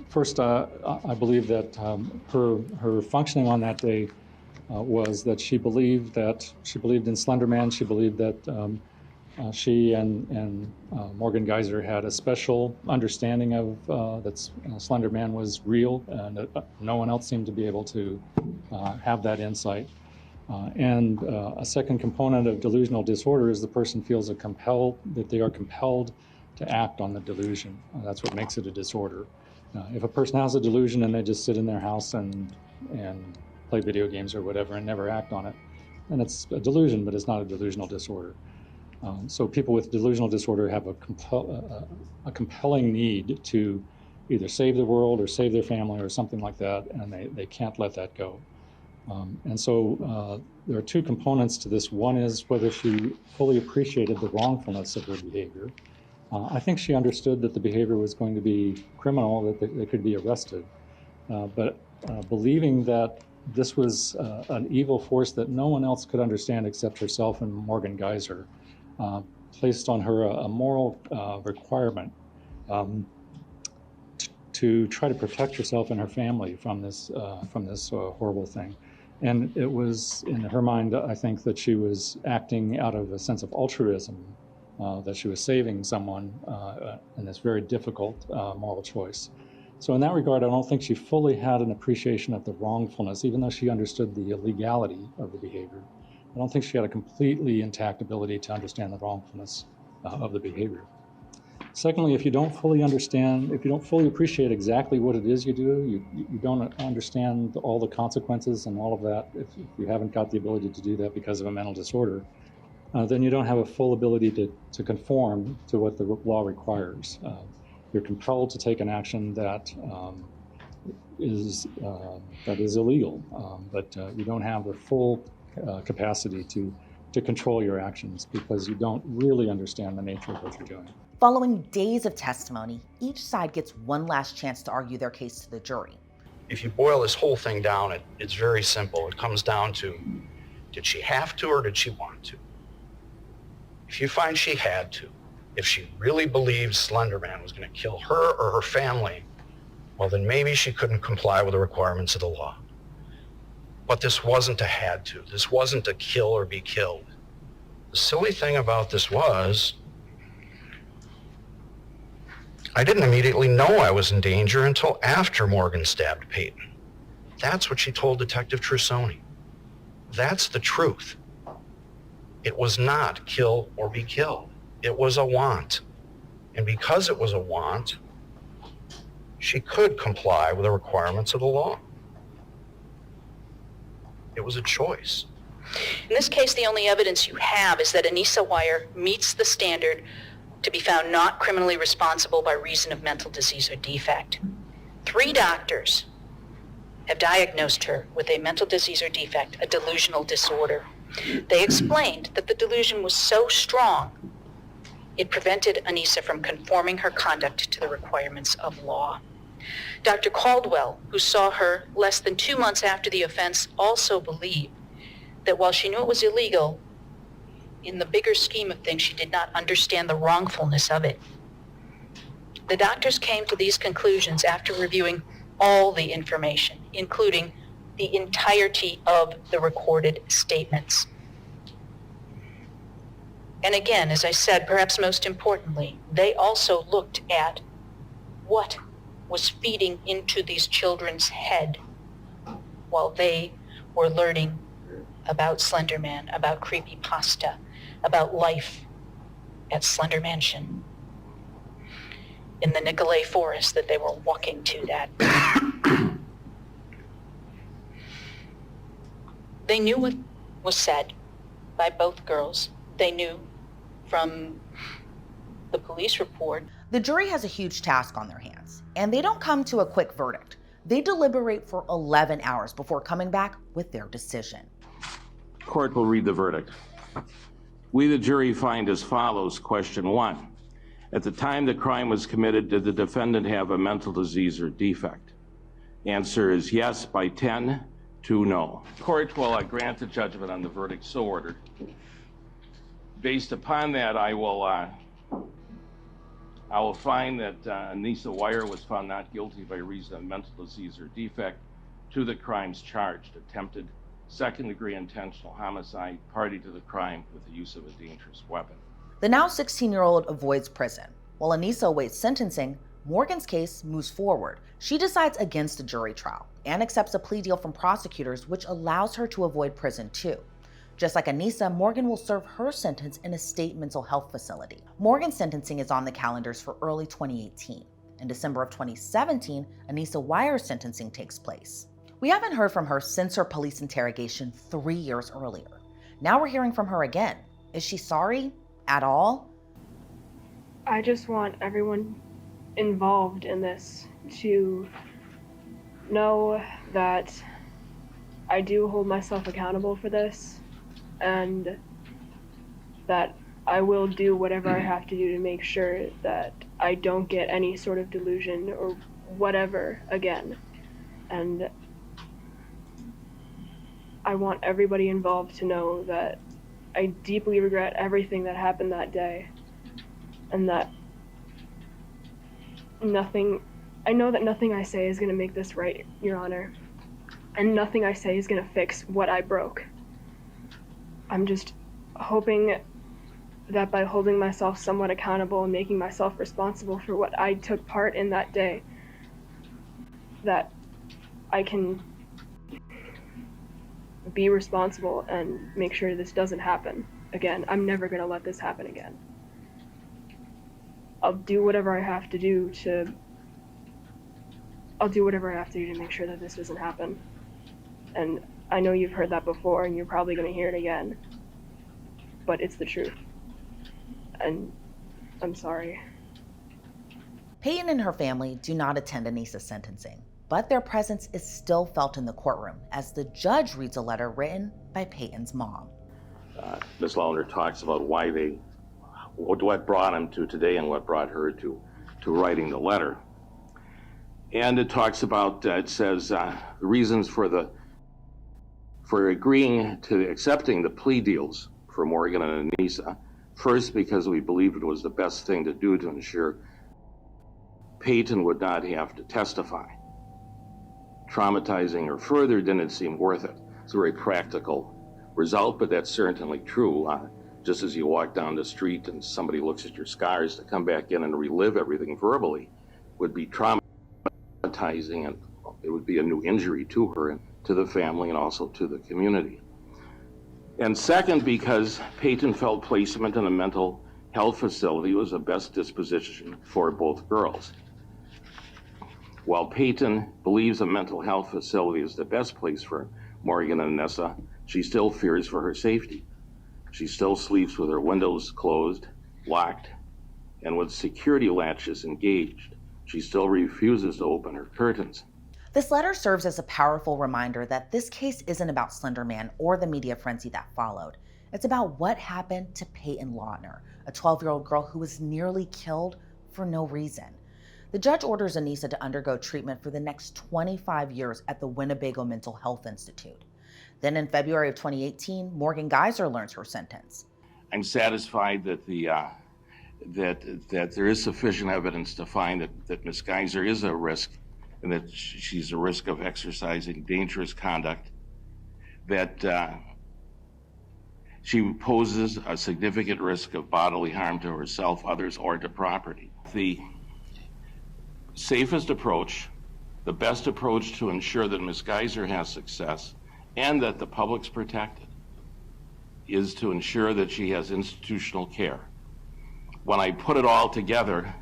Speaker 8: First, I believe that her functioning on that day was that she believed in Slender Man. She believed that she and Morgan Geyser had a special understanding of that Slender Man was real, and no one else seemed to be able to have that insight. And a second component of delusional disorder is the person feels that they are compelled to act on the delusion. That's what makes it a disorder. If a person has a delusion and they just sit in their house and play video games or whatever and never act on it, then it's a delusion, but it's not a delusional disorder. So people with delusional disorder have a compelling need to either save the world or save their family or something like that, and they can't let that go. And so there are two components to this. One is whether she fully appreciated the wrongfulness of her behavior. I think she understood that the behavior was going to be criminal, that they could be arrested. But believing that this was an evil force that no one else could understand except herself and Morgan Geyser placed on her a moral requirement to try to protect herself and her family from this horrible thing. And it was, in her mind, I think, that she was acting out of a sense of altruism, that she was saving someone in this very difficult moral choice. So in that regard, I don't think she fully had an appreciation of the wrongfulness, even though she understood the illegality of the behavior. I don't think she had a completely intact ability to understand the wrongfulness of the behavior. Secondly, if you don't fully understand, if you don't fully appreciate exactly what it is you do, you don't understand all the consequences and all of that, if you haven't got the ability to do that because of a mental disorder, then you don't have a full ability to conform to what the law requires. You're compelled to take an action that is illegal, but you don't have the full capacity to control your actions because you don't really understand the nature of what you're doing.
Speaker 1: Following days of testimony, each side gets one last chance to argue their case to the jury.
Speaker 16: If you boil this whole thing down, it's very simple. It comes down to, did she have to or did she want to? If you find she had to, if she really believed Slender Man was going to kill her or her family, well, then maybe she couldn't comply with the requirements of the law. But this wasn't a had to. This wasn't a kill or be killed. The silly thing about this was, I didn't immediately know I was in danger until after Morgan stabbed Peyton. That's what she told Detective Trussoni. That's the truth. It was not kill or be killed. It was a want. And because it was a want, she could comply with the requirements of the law. It was a choice.
Speaker 13: In this case, the only evidence you have is that Anissa Weier meets the standard to be found not criminally responsible by reason of mental disease or defect. 3 doctors have diagnosed her with a mental disease or defect, a delusional disorder. They explained that the delusion was so strong, it prevented Anissa from conforming her conduct to the requirements of law. Dr. Caldwell, who saw her less than 2 months after the offense, also believed that while she knew it was illegal, in the bigger scheme of things, she did not understand the wrongfulness of it. The doctors came to these conclusions after reviewing all the information, including the entirety of the recorded statements. And again, as I said, perhaps most importantly, they also looked at what was feeding into these children's head while they were learning about Slender Man, about creepypasta, about life at Slender Mansion, in the Nicolay forest that they were walking to that. They knew what was said by both girls. They knew from the police report.
Speaker 1: The jury has a huge task on their hands, and they don't come to a quick verdict. They deliberate for 11 hours before coming back with their decision.
Speaker 17: Court will read the verdict. We, the jury, find as follows. Question 1. At the time the crime was committed, did the defendant have a mental disease or defect? Answer is yes by 10 to no. Court will grant the judgment on the verdict so ordered. Based upon that, I will find that Anissa Weier was found not guilty by reason of mental disease or defect to the crimes charged: attempted second-degree intentional homicide, party to the crime with the use of a dangerous weapon.
Speaker 1: The now 16-year-old avoids prison. While Anissa awaits sentencing, Morgan's case moves forward. She decides against a jury trial and accepts a plea deal from prosecutors, which allows her to avoid prison too. Just like Anissa, Morgan will serve her sentence in a state mental health facility. Morgan's sentencing is on the calendars for early 2018. In December of 2017, Anissa Weier's sentencing takes place. We haven't heard from her since her police interrogation 3 years earlier. Now we're hearing from her again. Is she sorry at all?
Speaker 18: I just want everyone involved in this to know that I do hold myself accountable for this, and that I will do whatever I have to do to make sure that I don't get any sort of delusion or whatever again. And I want everybody involved to know that I deeply regret everything that happened that day, and that I know that nothing I say is going to make this right, Your Honor, and nothing I say is going to fix what I broke. I'm just hoping that by holding myself somewhat accountable and making myself responsible for what I took part in that day, that I can be responsible and make sure this doesn't happen again. I'm never going to let this happen again. I'll do whatever I have to do to make sure that this doesn't happen. And I know you've heard that before, and you're probably going to hear it again, but it's the truth. And I'm sorry.
Speaker 1: Peyton and her family do not attend Anissa's sentencing. but their presence is still felt in the courtroom as the judge reads a letter written by Peyton's mom.
Speaker 17: Ms. Millner talks about what brought him to today and what brought her to writing the letter. And it talks about, it says, the reasons for agreeing to accepting the plea deals for Morgan and Anissa. First, because we believed it was the best thing to do to ensure Peyton would not have to testify. Traumatizing her further didn't seem worth it. It's a very practical result, but that's certainly true. Just as you walk down the street and somebody looks at your scars, to come back in and relive everything verbally would be traumatizing, and it would be a new injury to her and to the family and also to the community. And second, because Peyton felt placement in a mental health facility was the best disposition for both girls. While Peyton believes a mental health facility is the best place for Morgan and Anissa, she still fears for her safety. She still sleeps with her windows closed, locked, and with security latches engaged. She still refuses to open her curtains.
Speaker 1: This letter serves as a powerful reminder that this case isn't about Slender Man or the media frenzy that followed. It's about what happened to Peyton Lautner, a 12-year-old girl who was nearly killed for no reason. The judge orders Anissa to undergo treatment for the next 25 years at the Winnebago Mental Health Institute. Then in February of 2018, Morgan Geyser learns her sentence.
Speaker 17: I'm satisfied that that there is sufficient evidence to find that Ms. Geyser is a risk and that she's a risk of exercising dangerous conduct, that she poses a significant risk of bodily harm to herself, others, or to property. The safest approach, the best approach to ensure that Ms. Geyser has success and that the public's protected is to ensure that she has institutional care. When I put it all together,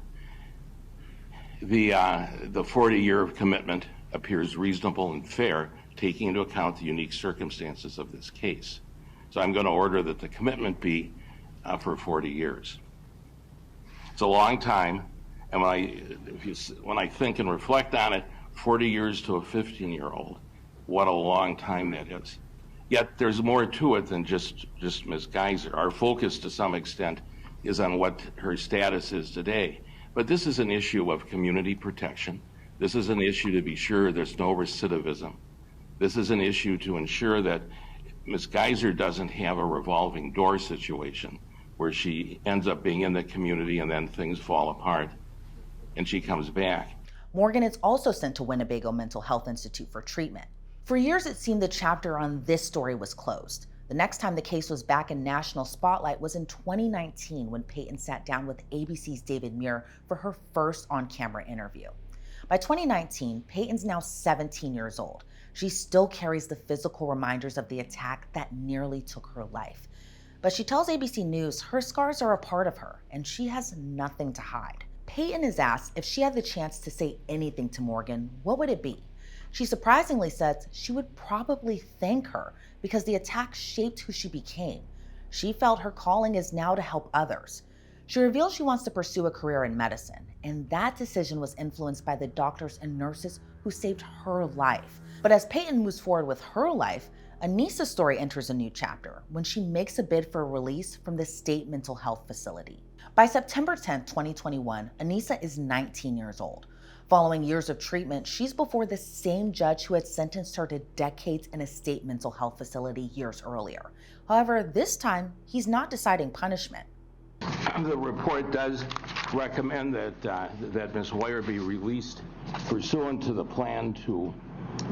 Speaker 17: the 40-year commitment appears reasonable and fair, taking into account the unique circumstances of this case. So I'm going to order that the commitment be for 40 years. It's a long time, and when I think and reflect on it, 40 years to a 15-year-old, what a long time that is. Yet there's more to it than just Ms. Geyser. Our focus to some extent is on what her status is today. But this is an issue of community protection. This is an issue to be sure there's no recidivism. This is an issue to ensure that Ms. Geyser doesn't have a revolving door situation where she ends up being in the community and then things fall apart and she comes back.
Speaker 1: Morgan is also sent to Winnebago Mental Health Institute for treatment. For years, it seemed the chapter on this story was closed. The next time the case was back in national spotlight was in 2019 when Peyton sat down with ABC's David Muir for her first on-camera interview. By 2019, Peyton's now 17 years old. She still carries the physical reminders of the attack that nearly took her life. But she tells ABC News her scars are a part of her and she has nothing to hide. Peyton is asked if she had the chance to say anything to Morgan, what would it be? She surprisingly says she would probably thank her because the attack shaped who she became. She felt her calling is now to help others. She reveals she wants to pursue a career in medicine, and that decision was influenced by the doctors and nurses who saved her life. But as Peyton moves forward with her life, Anissa's story enters a new chapter when she makes a bid for a release from the state mental health facility. By September 10, 2021, Anissa is 19 years old. Following years of treatment, she's before the same judge who had sentenced her to decades in a state mental health facility years earlier. However, this time, he's not deciding punishment.
Speaker 17: The report does recommend that Ms. Weier be released pursuant to the plan to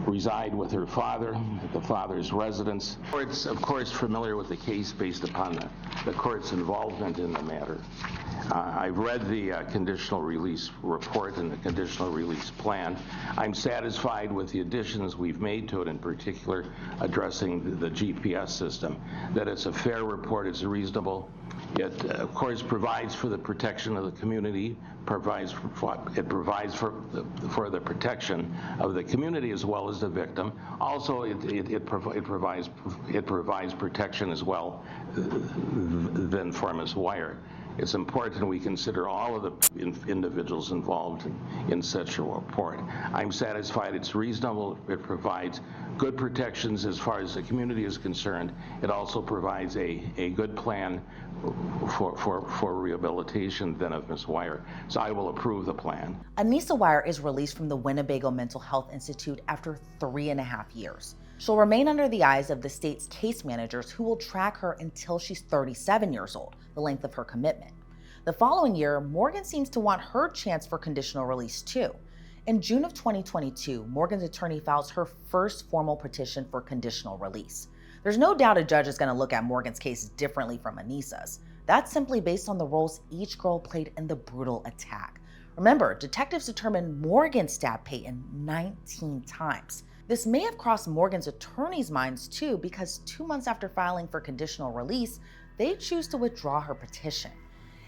Speaker 17: reside with her father at the father's residence. The court's, of course, familiar with the case based upon the court's involvement in the matter. I've read the conditional release report and the conditional release plan. I'm satisfied with the additions we've made to it, in particular addressing the GPS system, that it's a fair report, it's reasonable. It, of course, provides for the protection of the community, it provides for the protection of the community as well as the victim. Also, it provides protection as well than for Ms. Weier. It's important we consider all of the individuals involved in such a report. I'm satisfied it's reasonable. It provides good protections as far as the community is concerned. It also provides a good plan for rehabilitation then of Ms. Weier. So I will approve the plan.
Speaker 1: Anissa Weier is released from the Winnebago Mental Health Institute after 3.5 years. She'll remain under the eyes of the state's case managers who will track her until she's 37 years old, the length of her commitment. The following year, Morgan seems to want her chance for conditional release too. In June of 2022, Morgan's attorney files her first formal petition for conditional release. There's no doubt a judge is going to look at Morgan's case differently from Anissa's. That's simply based on the roles each girl played in the brutal attack. Remember, detectives determined Morgan stabbed Peyton 19 times. This may have crossed Morgan's attorney's minds too, because 2 months after filing for conditional release, they choose to withdraw her petition.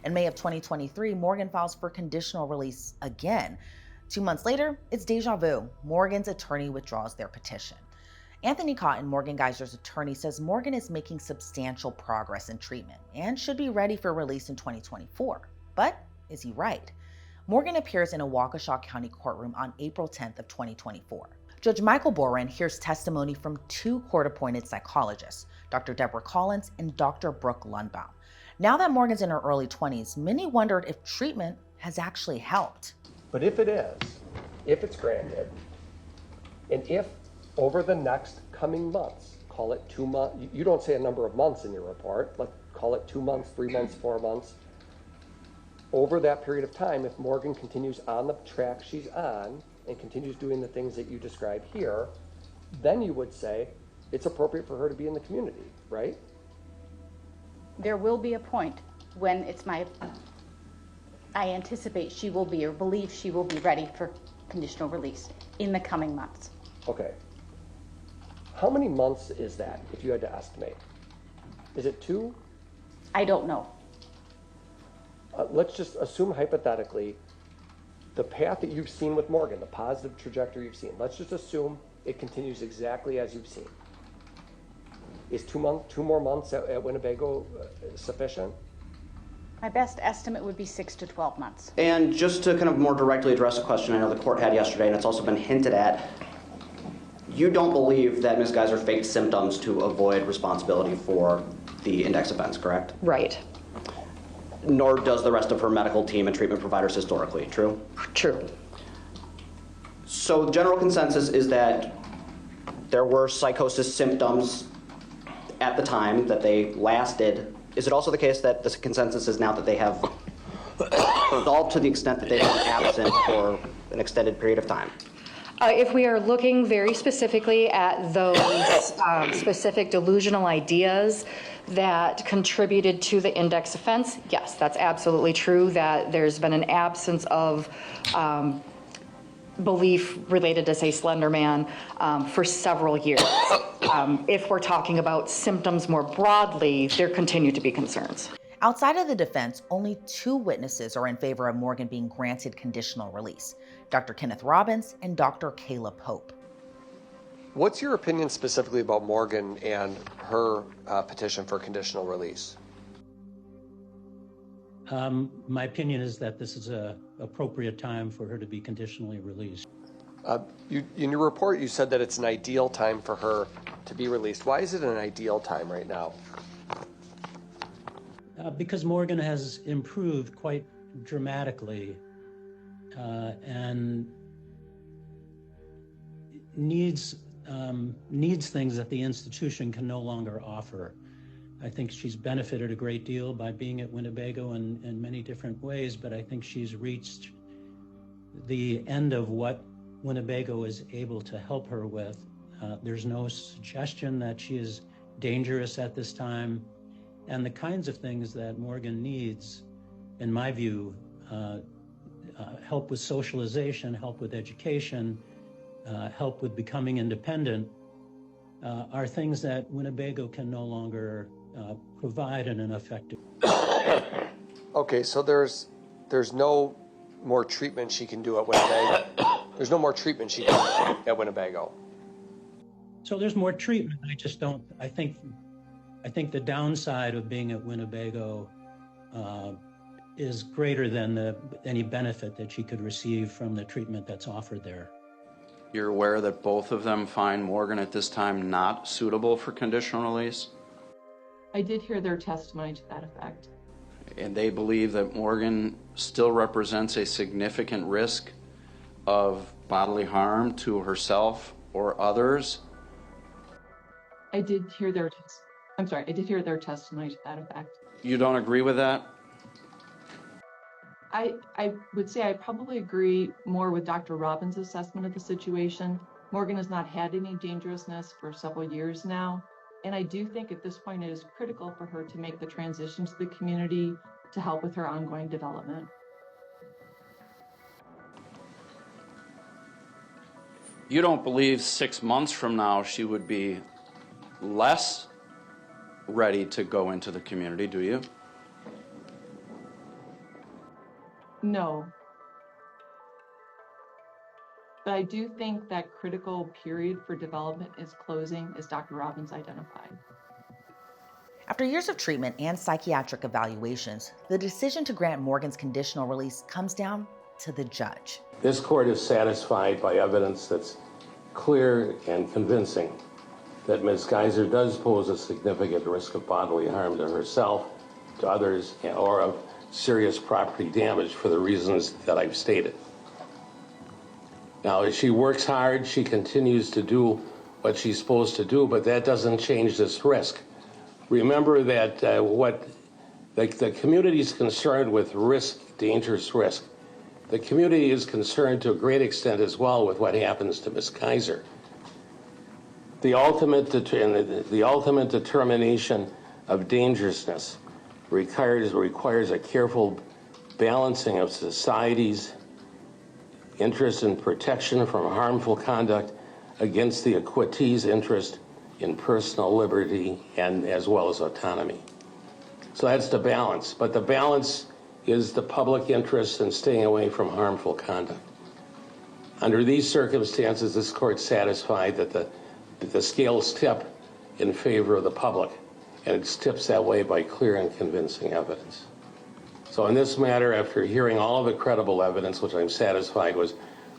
Speaker 1: In May of 2023, Morgan files for conditional release again. 2 months later, it's deja vu. Morgan's attorney withdraws their petition. Anthony Cotton, Morgan Geyser's attorney, says Morgan is making substantial progress in treatment and should be ready for release in 2024. But is he right? Morgan appears in a Waukesha County courtroom on April 10th of 2024. Judge Michael Boren hears testimony from 2 court-appointed psychologists, Dr. Deborah Collins and Dr. Brooke Lundbaum. Now that Morgan's in her early 20s, many wondered if treatment has actually helped.
Speaker 19: But if it is, if it's granted, and if over the next coming months, call it 2 months, you don't say a number of months in your report, let's call it 2 months, 3 months, 4 months, over that period of time, if Morgan continues on the track she's on and continues doing the things that you describe here, then you would say it's appropriate for her to be in the community, right?
Speaker 20: There will be a point when I anticipate she will be, or believe she will be ready for conditional release in the coming months.
Speaker 19: Okay. How many months is that, if you had to estimate? Is it 2?
Speaker 20: I don't know.
Speaker 19: Let's just assume hypothetically the path that you've seen with Morgan, the positive trajectory you've seen, let's just assume it continues exactly as you've seen. Is 2 more months at Winnebago sufficient?
Speaker 20: My best estimate would be 6 to 12 months.
Speaker 21: And just to kind of more directly address a question I know the court had yesterday, and it's also been hinted at, you don't believe that Ms. Geyser faked symptoms to avoid responsibility for the index offense, correct?
Speaker 20: Right.
Speaker 21: Nor does the rest of her medical team and treatment providers historically, true?
Speaker 20: True.
Speaker 21: So the general consensus is that there were psychosis symptoms at the time, that they lasted. Is it also the case that the consensus is now that they have resolved to the extent that they've been absent for an extended period of time?
Speaker 20: If we are looking very specifically at those specific delusional ideas that contributed to the index offense, yes, that's absolutely true, that there's been an absence of belief related to, say, Slender Man for several years. If we're talking about symptoms more broadly, there continue to be concerns.
Speaker 1: Outside of the defense, only 2 witnesses are in favor of Morgan being granted conditional release, Dr. Kenneth Robbins and Dr. Kayla Pope.
Speaker 19: What's your opinion specifically about Morgan and her petition for conditional release?
Speaker 22: My opinion is that this is an appropriate time for her to be conditionally released.
Speaker 19: In your report, you said that it's an ideal time for her to be released. Why is it an ideal time right now?
Speaker 22: Because Morgan has improved quite dramatically and needs things that the institution can no longer offer. I think she's benefited a great deal by being at Winnebago in many different ways, but I think she's reached the end of what Winnebago is able to help her with. There's no suggestion that she is dangerous at this time, and the kinds of things that Morgan needs, in my view, help with socialization, help with education, help with becoming independent, are things that Winnebago can no longer provide in an effective way.
Speaker 19: Okay, so there's no more treatment she can do at Winnebago. There's no more treatment she can do at Winnebago.
Speaker 22: So there's more treatment. I think the downside of being at Winnebago is greater than any benefit that she could receive from the treatment that's offered there.
Speaker 16: You're aware that both of them find Morgan at this time not suitable for conditional release?
Speaker 6: I did hear their testimony to that effect.
Speaker 16: And they believe that Morgan still represents a significant risk of bodily harm to herself or others?
Speaker 6: I did hear their testimony to that effect.
Speaker 16: You don't agree with that?
Speaker 6: I would say I probably agree more with Dr. Robbins' assessment of the situation. Morgan has not had any dangerousness for several years now, and I do think at this point it is critical for her to make the transition to the community to help with her ongoing development.
Speaker 16: You don't believe 6 months from now she would be less ready to go into the community, do you?
Speaker 6: No. But I do think that critical period for development is closing, as Dr. Robbins identified.
Speaker 1: After years of treatment and psychiatric evaluations, the decision to grant Morgan's conditional release comes down to the judge.
Speaker 17: This court is satisfied by evidence that's clear and convincing that Ms. Geyser does pose a significant risk of bodily harm to herself, to others, or of serious property damage for the reasons that I've stated. Now, as she works hard, she continues to do what she's supposed to do, but that doesn't change this risk. Remember that the community is concerned with risk, dangerous risk. The community is concerned to a great extent as well with what happens to Ms. Geyser. The ultimate determination of dangerousness requires a careful balancing of society's interest in protection from harmful conduct against the equitee's interest in personal liberty and as well as autonomy. So that's the balance. But the balance is the public interest in staying away from harmful conduct. Under these circumstances, this court satisfied that the scales tip in favor of the public, and it tips that way by clear and convincing evidence. So in this matter, after hearing all of the credible evidence, which I'm satisfied was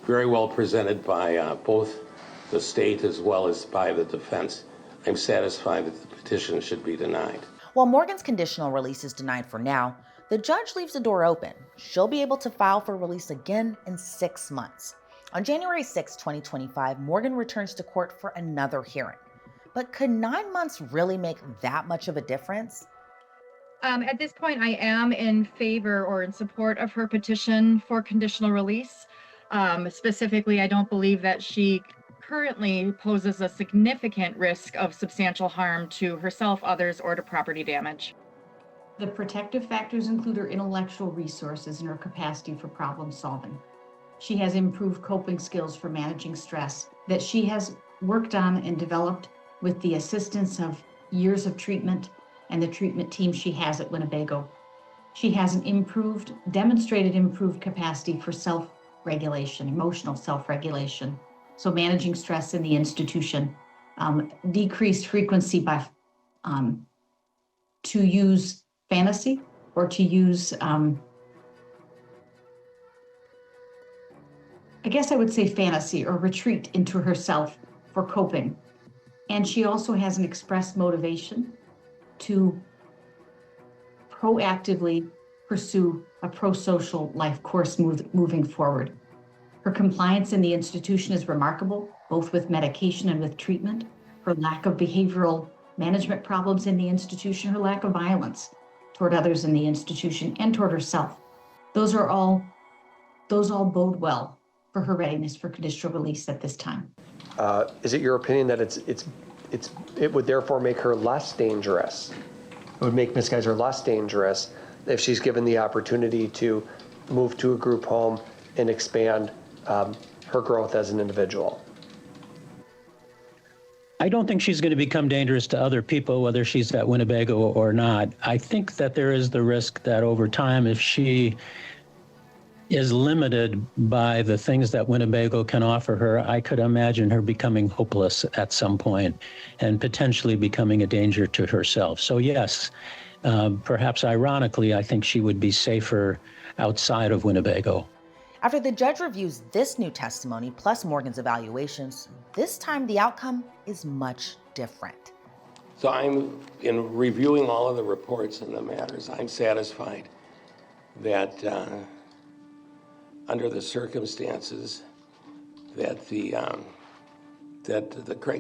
Speaker 17: very well presented by both the state as well as by the defense, I'm satisfied that the petition should be denied.
Speaker 1: While Morgan's conditional release is denied for now, the judge leaves the door open. She'll be able to file for release again in 6 months. On January 6, 2025, Morgan returns to court for another hearing. But could 9 months really make that much of a difference?
Speaker 7: At this point, I am in favor or in support of her petition for conditional release. Specifically, I don't believe that she currently poses a significant risk of substantial harm to herself, others, or to property damage.
Speaker 23: The protective factors include her intellectual resources and her capacity for problem solving. She has improved coping skills for managing stress that she has worked on and developed with the assistance of years of treatment and the treatment team she has at Winnebago. She has an demonstrated improved capacity for self-regulation, emotional self-regulation. So managing stress in the institution, decreased frequency by to use fantasy or to use, I guess I would say fantasy or retreat into herself for coping. And she also has an expressed motivation to proactively pursue a pro-social life course moving forward. Her compliance in the institution is remarkable, both with medication and with treatment. Her lack of behavioral management problems in the institution, her lack of violence toward others in the institution and toward herself. Those all bode well for her readiness for conditional release at this time.
Speaker 19: Is it your opinion that it would therefore make her less dangerous? It would make Ms. Geyser less dangerous if she's given the opportunity to move to a group home and expand her growth as an individual?
Speaker 22: I don't think she's going to become dangerous to other people, whether she's at Winnebago or not. I think that there is the risk that over time, if she is limited by the things that Winnebago can offer her, I could imagine her becoming hopeless at some point and potentially becoming a danger to herself. So yes, Perhaps ironically, I think she would be safer outside of Winnebago.
Speaker 1: After the judge reviews this new testimony plus Morgan's evaluations, this time the outcome is much different.
Speaker 17: So in reviewing all of the reports and the matters, I'm satisfied that under the circumstances that the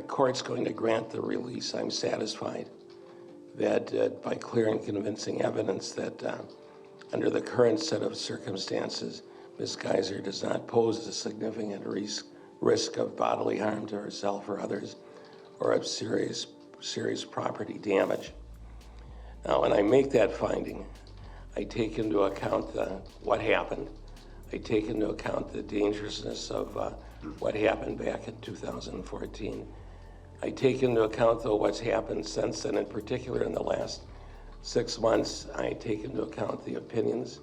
Speaker 17: court's going to grant the release. I'm satisfied that by clear and convincing evidence that under the current set of circumstances, Ms. Geyser does not pose a significant risk of bodily harm to herself or others, or of serious property damage. Now, when I make that finding, I take into account what happened. I take into account the dangerousness of what happened back in 2014. I take into account, though, what's happened since then, in particular in the last 6 months. I take into account the opinions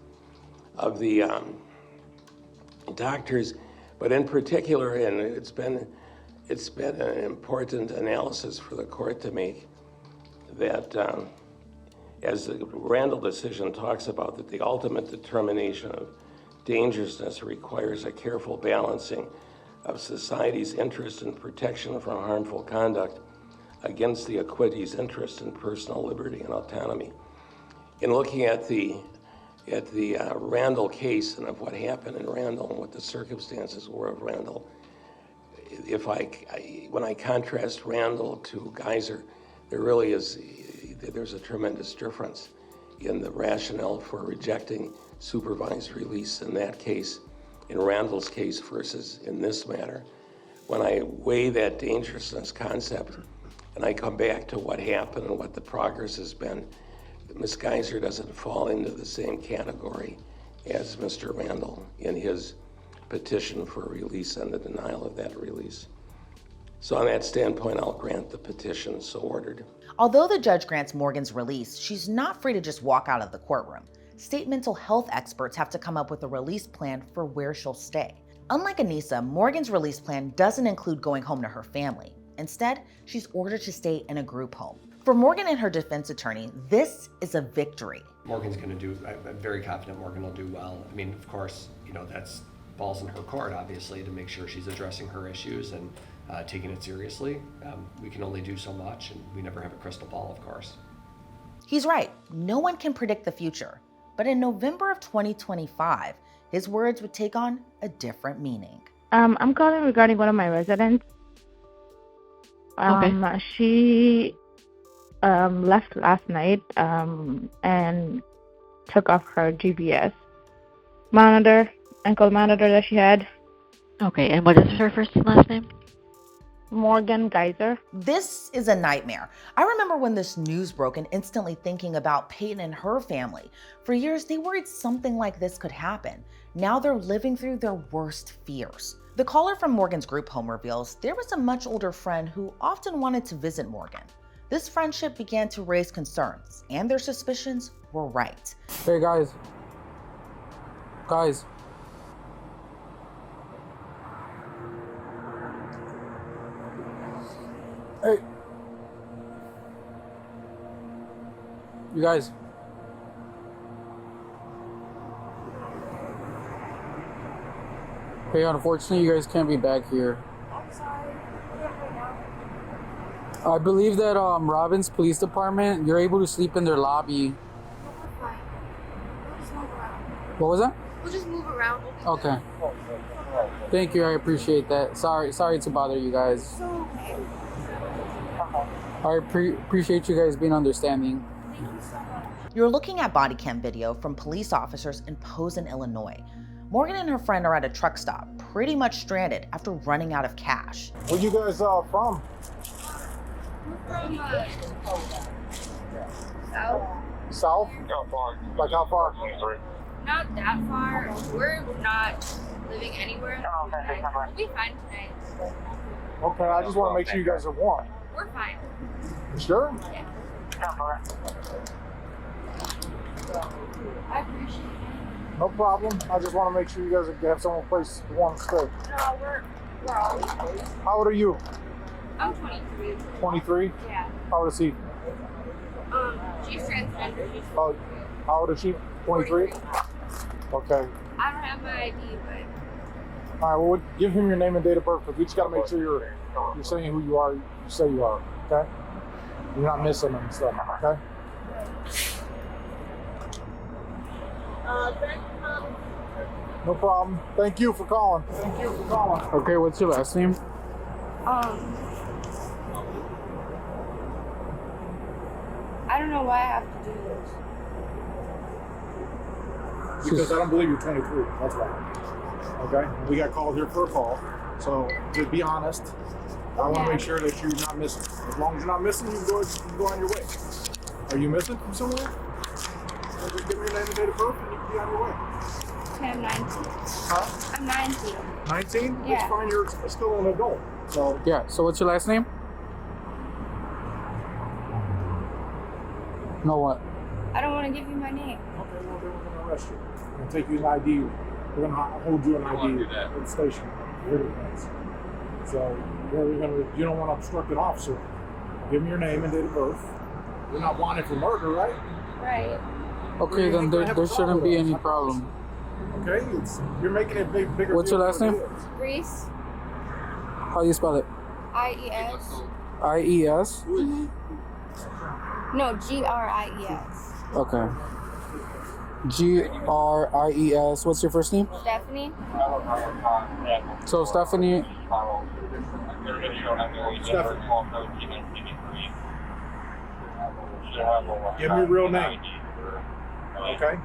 Speaker 17: of the doctors, but in particular, and it's been an important analysis for the court to make, that as the Randall decision talks about, that the ultimate determination of dangerousness requires a careful balancing of society's interest in protection from harmful conduct against the acquittee's interest in personal liberty and autonomy. In looking at the Randall case and of what happened in Randall and what the circumstances were of Randall, when I contrast Randall to Geyser, there's a tremendous difference in the rationale for rejecting supervised release in that case, in Randall's case versus in this matter. When I weigh that dangerousness concept and I come back to what happened and what the progress has been, Ms. Geyser doesn't fall into the same category as Mr. Randall in his petition for release and the denial of that release. So on that standpoint, I'll grant the petition so ordered.
Speaker 1: Although the judge grants Morgan's release, she's not free to just walk out of the courtroom. State mental health experts have to come up with a release plan for where she'll stay. Unlike Anissa, Morgan's release plan doesn't include going home to her family. Instead, she's ordered to stay in a group home. For Morgan and her defense attorney, this is a victory.
Speaker 2: Morgan's going to do, I'm very confident Morgan will do well. I mean, of course, that's balls in her court, obviously, to make sure she's addressing her issues and taking it seriously. We can only do so much, and we never have a crystal ball, of course.
Speaker 1: He's right. No one can predict the future. But in November of 2025, his words would take on a different meaning.
Speaker 3: I'm calling regarding one of my residents. Okay. She left last night and took off her GPS monitor, ankle monitor that she had.
Speaker 5: Okay, and what is her first and last name?
Speaker 3: Morgan Geyser.
Speaker 1: This is a nightmare. I remember when this news broke and instantly thinking about Peyton and her family. For years, they worried something like this could happen. Now they're living through their worst fears. The caller from Morgan's group home reveals there was a much older friend who often wanted to visit Morgan. This friendship began to raise concerns, and their suspicions were right.
Speaker 24: Hey guys. Hey. You guys. Hey, unfortunately, you guys can't be back here.
Speaker 15: I'm sorry.
Speaker 24: I believe that Robbins Police Department, you're able to sleep in their lobby.
Speaker 15: We're fine. We'll just move around.
Speaker 24: What was that?
Speaker 15: We'll just move around.
Speaker 24: Okay. Thank you, I appreciate that. Sorry to bother you guys. I appreciate you guys being understanding.
Speaker 15: Thank you so much.
Speaker 1: You're looking at body cam video from police officers in Posen, Illinois. Morgan and her friend are at a truck stop, pretty much stranded after running out of cash.
Speaker 24: Where you guys from?
Speaker 15: From south.
Speaker 24: South?
Speaker 15: How far?
Speaker 24: Like how far?
Speaker 15: Not that far. We're not living anywhere. We'll be fine tonight.
Speaker 24: Okay, I just want to make sure you guys are warm.
Speaker 15: We're fine.
Speaker 24: You sure?
Speaker 15: Yeah. I appreciate it.
Speaker 24: No problem. I just want to make sure you guys have some place to want to stay.
Speaker 15: No, we're always close.
Speaker 24: How old are you?
Speaker 15: I'm 23.
Speaker 24: 23?
Speaker 15: Yeah.
Speaker 24: How old is he?
Speaker 4: She's transgender.
Speaker 9: Oh, how old is she? 23? Okay.
Speaker 4: I don't have my ID, but
Speaker 9: All right, well, give him your name and date of birth, because we just got to make sure you're saying who you are, you say you are, okay? You're not missing them and stuff, okay? No problem. Thank you for calling. Thank you for calling.
Speaker 24: Okay, what's your last name?
Speaker 4: I don't know why I have to do this.
Speaker 9: Because I don't believe you're 23. That's why. Okay? We got called here for a call. So just be honest. I want to make sure that you're not missing. As long as you're not missing, you can go on your way. Are you missing from somewhere? Well, just give me your name and date of birth and you can be on your way.
Speaker 4: Okay, I'm 19.
Speaker 9: Huh?
Speaker 4: I'm 19.
Speaker 9: 19?
Speaker 4: Yeah.
Speaker 9: It's fine. You're still an adult. So
Speaker 24: Yeah, so what's your last name? No what?
Speaker 4: I don't want to give you my name.
Speaker 9: Okay, well, then we're going to arrest you. We're going to take you an ID. We're going to hold you an ID at the station. So you don't want to obstruct an officer. Give me your name and date of birth. You're not wanted for murder, right?
Speaker 4: Right.
Speaker 24: Okay, then there shouldn't be any problem.
Speaker 9: Okay, you're making it bigger.
Speaker 24: What's your last name?
Speaker 4: Reese.
Speaker 24: How do you spell it?
Speaker 4: I-E-S.
Speaker 24: I-E-S?
Speaker 4: No, G-R-I-E-S.
Speaker 24: Okay. G-R-I-E-S. What's your first name?
Speaker 4: Stephanie.
Speaker 24: So Stephanie.
Speaker 9: Give me your real name. Okay?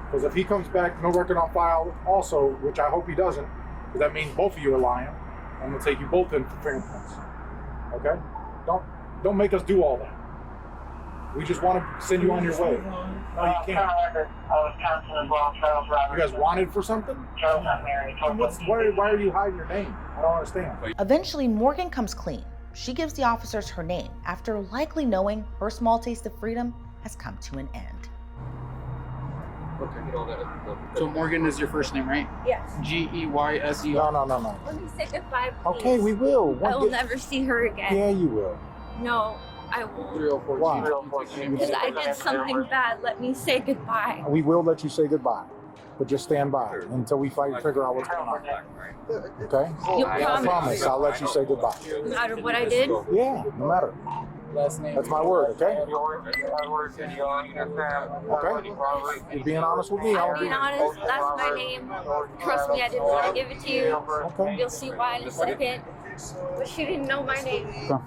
Speaker 9: Because if he comes back, no record on file also, which I hope he doesn't, because that means both of you are lying, I'm going to take you both in for fingerprints. Okay? Don't make us do all that. We just want to send you on your way. No, you can't. You guys wanted for something? Why are you hiding your name? I don't understand.
Speaker 1: Eventually, Morgan comes clean. She gives the officers her name after likely knowing her small taste of freedom has come to an end.
Speaker 24: So Morgan is your first name, right?
Speaker 4: Yes.
Speaker 24: G-E-Y-S-E-R.
Speaker 9: No.
Speaker 4: Let me say goodbye, please.
Speaker 9: Okay, we will.
Speaker 4: I will never see her again.
Speaker 9: Yeah, you will.
Speaker 4: No, I won't.
Speaker 24: 304.
Speaker 9: Why?
Speaker 4: Because I did something bad. Let me say goodbye.
Speaker 9: We will let you say goodbye, but just stand by until we figure out what's going on. Okay?
Speaker 4: You
Speaker 9: I
Speaker 4: promise?
Speaker 9: promise I'll let you say goodbye.
Speaker 4: No matter what I did?
Speaker 9: Yeah, no matter.
Speaker 24: Last name.
Speaker 9: That's my word, okay? Okay? You're being honest with me.
Speaker 4: I'm being honest. That's my name. Trust me, I didn't want to give it to you.
Speaker 9: Okay.
Speaker 4: You'll see why in a second. But she didn't know my name.
Speaker 9: Go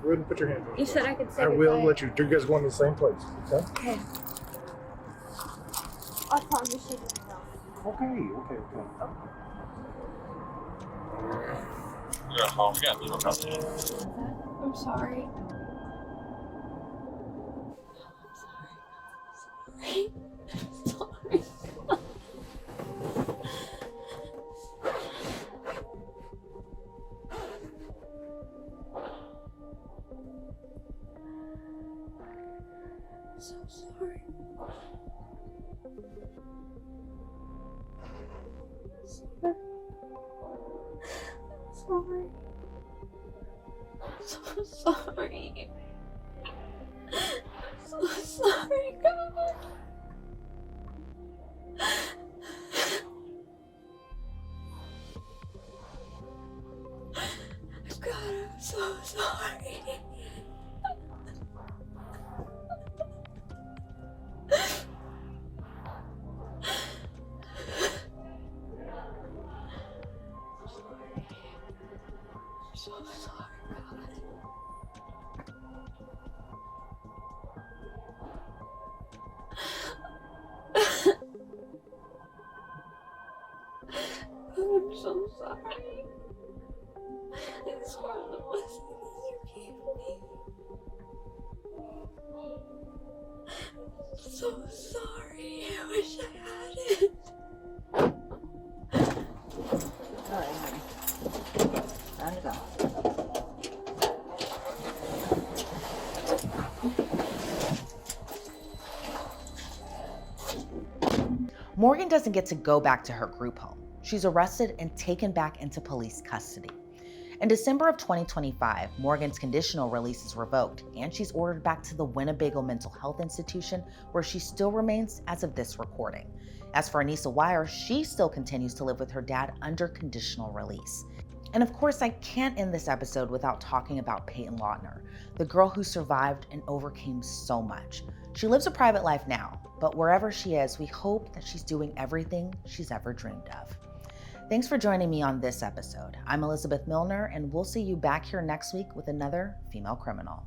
Speaker 9: ahead and put your hand up.
Speaker 4: You said I could say
Speaker 9: I will
Speaker 4: goodbye.
Speaker 9: let you. You guys going to the same place, okay?
Speaker 4: Okay. I promise you didn't know.
Speaker 9: Okay.
Speaker 4: I'm sorry. Sorry. So sorry. Sorry. So sorry. So sorry, God. God, I'm so sorry. So sorry, God. I'm so sorry. I swear that wasn't you gave me. I'm so sorry. I wish I had it.
Speaker 1: All right, honey. Time to go. Morgan doesn't get to go back to her group home. She's arrested and taken back into police custody. In December of 2025, Morgan's conditional release is revoked, and she's ordered back to the Winnebago Mental Health Institution, where she still remains as of this recording. As for Anissa Weier, she still continues to live with her dad under conditional release. And of course, I can't end this episode without talking about Peyton Lautner, the girl who survived and overcame so much. She lives a private life now, but wherever she is, we hope that she's doing everything she's ever dreamed of. Thanks for joining me on this episode. I'm Elizabeth Millner, and we'll see you back here next week with another female criminal.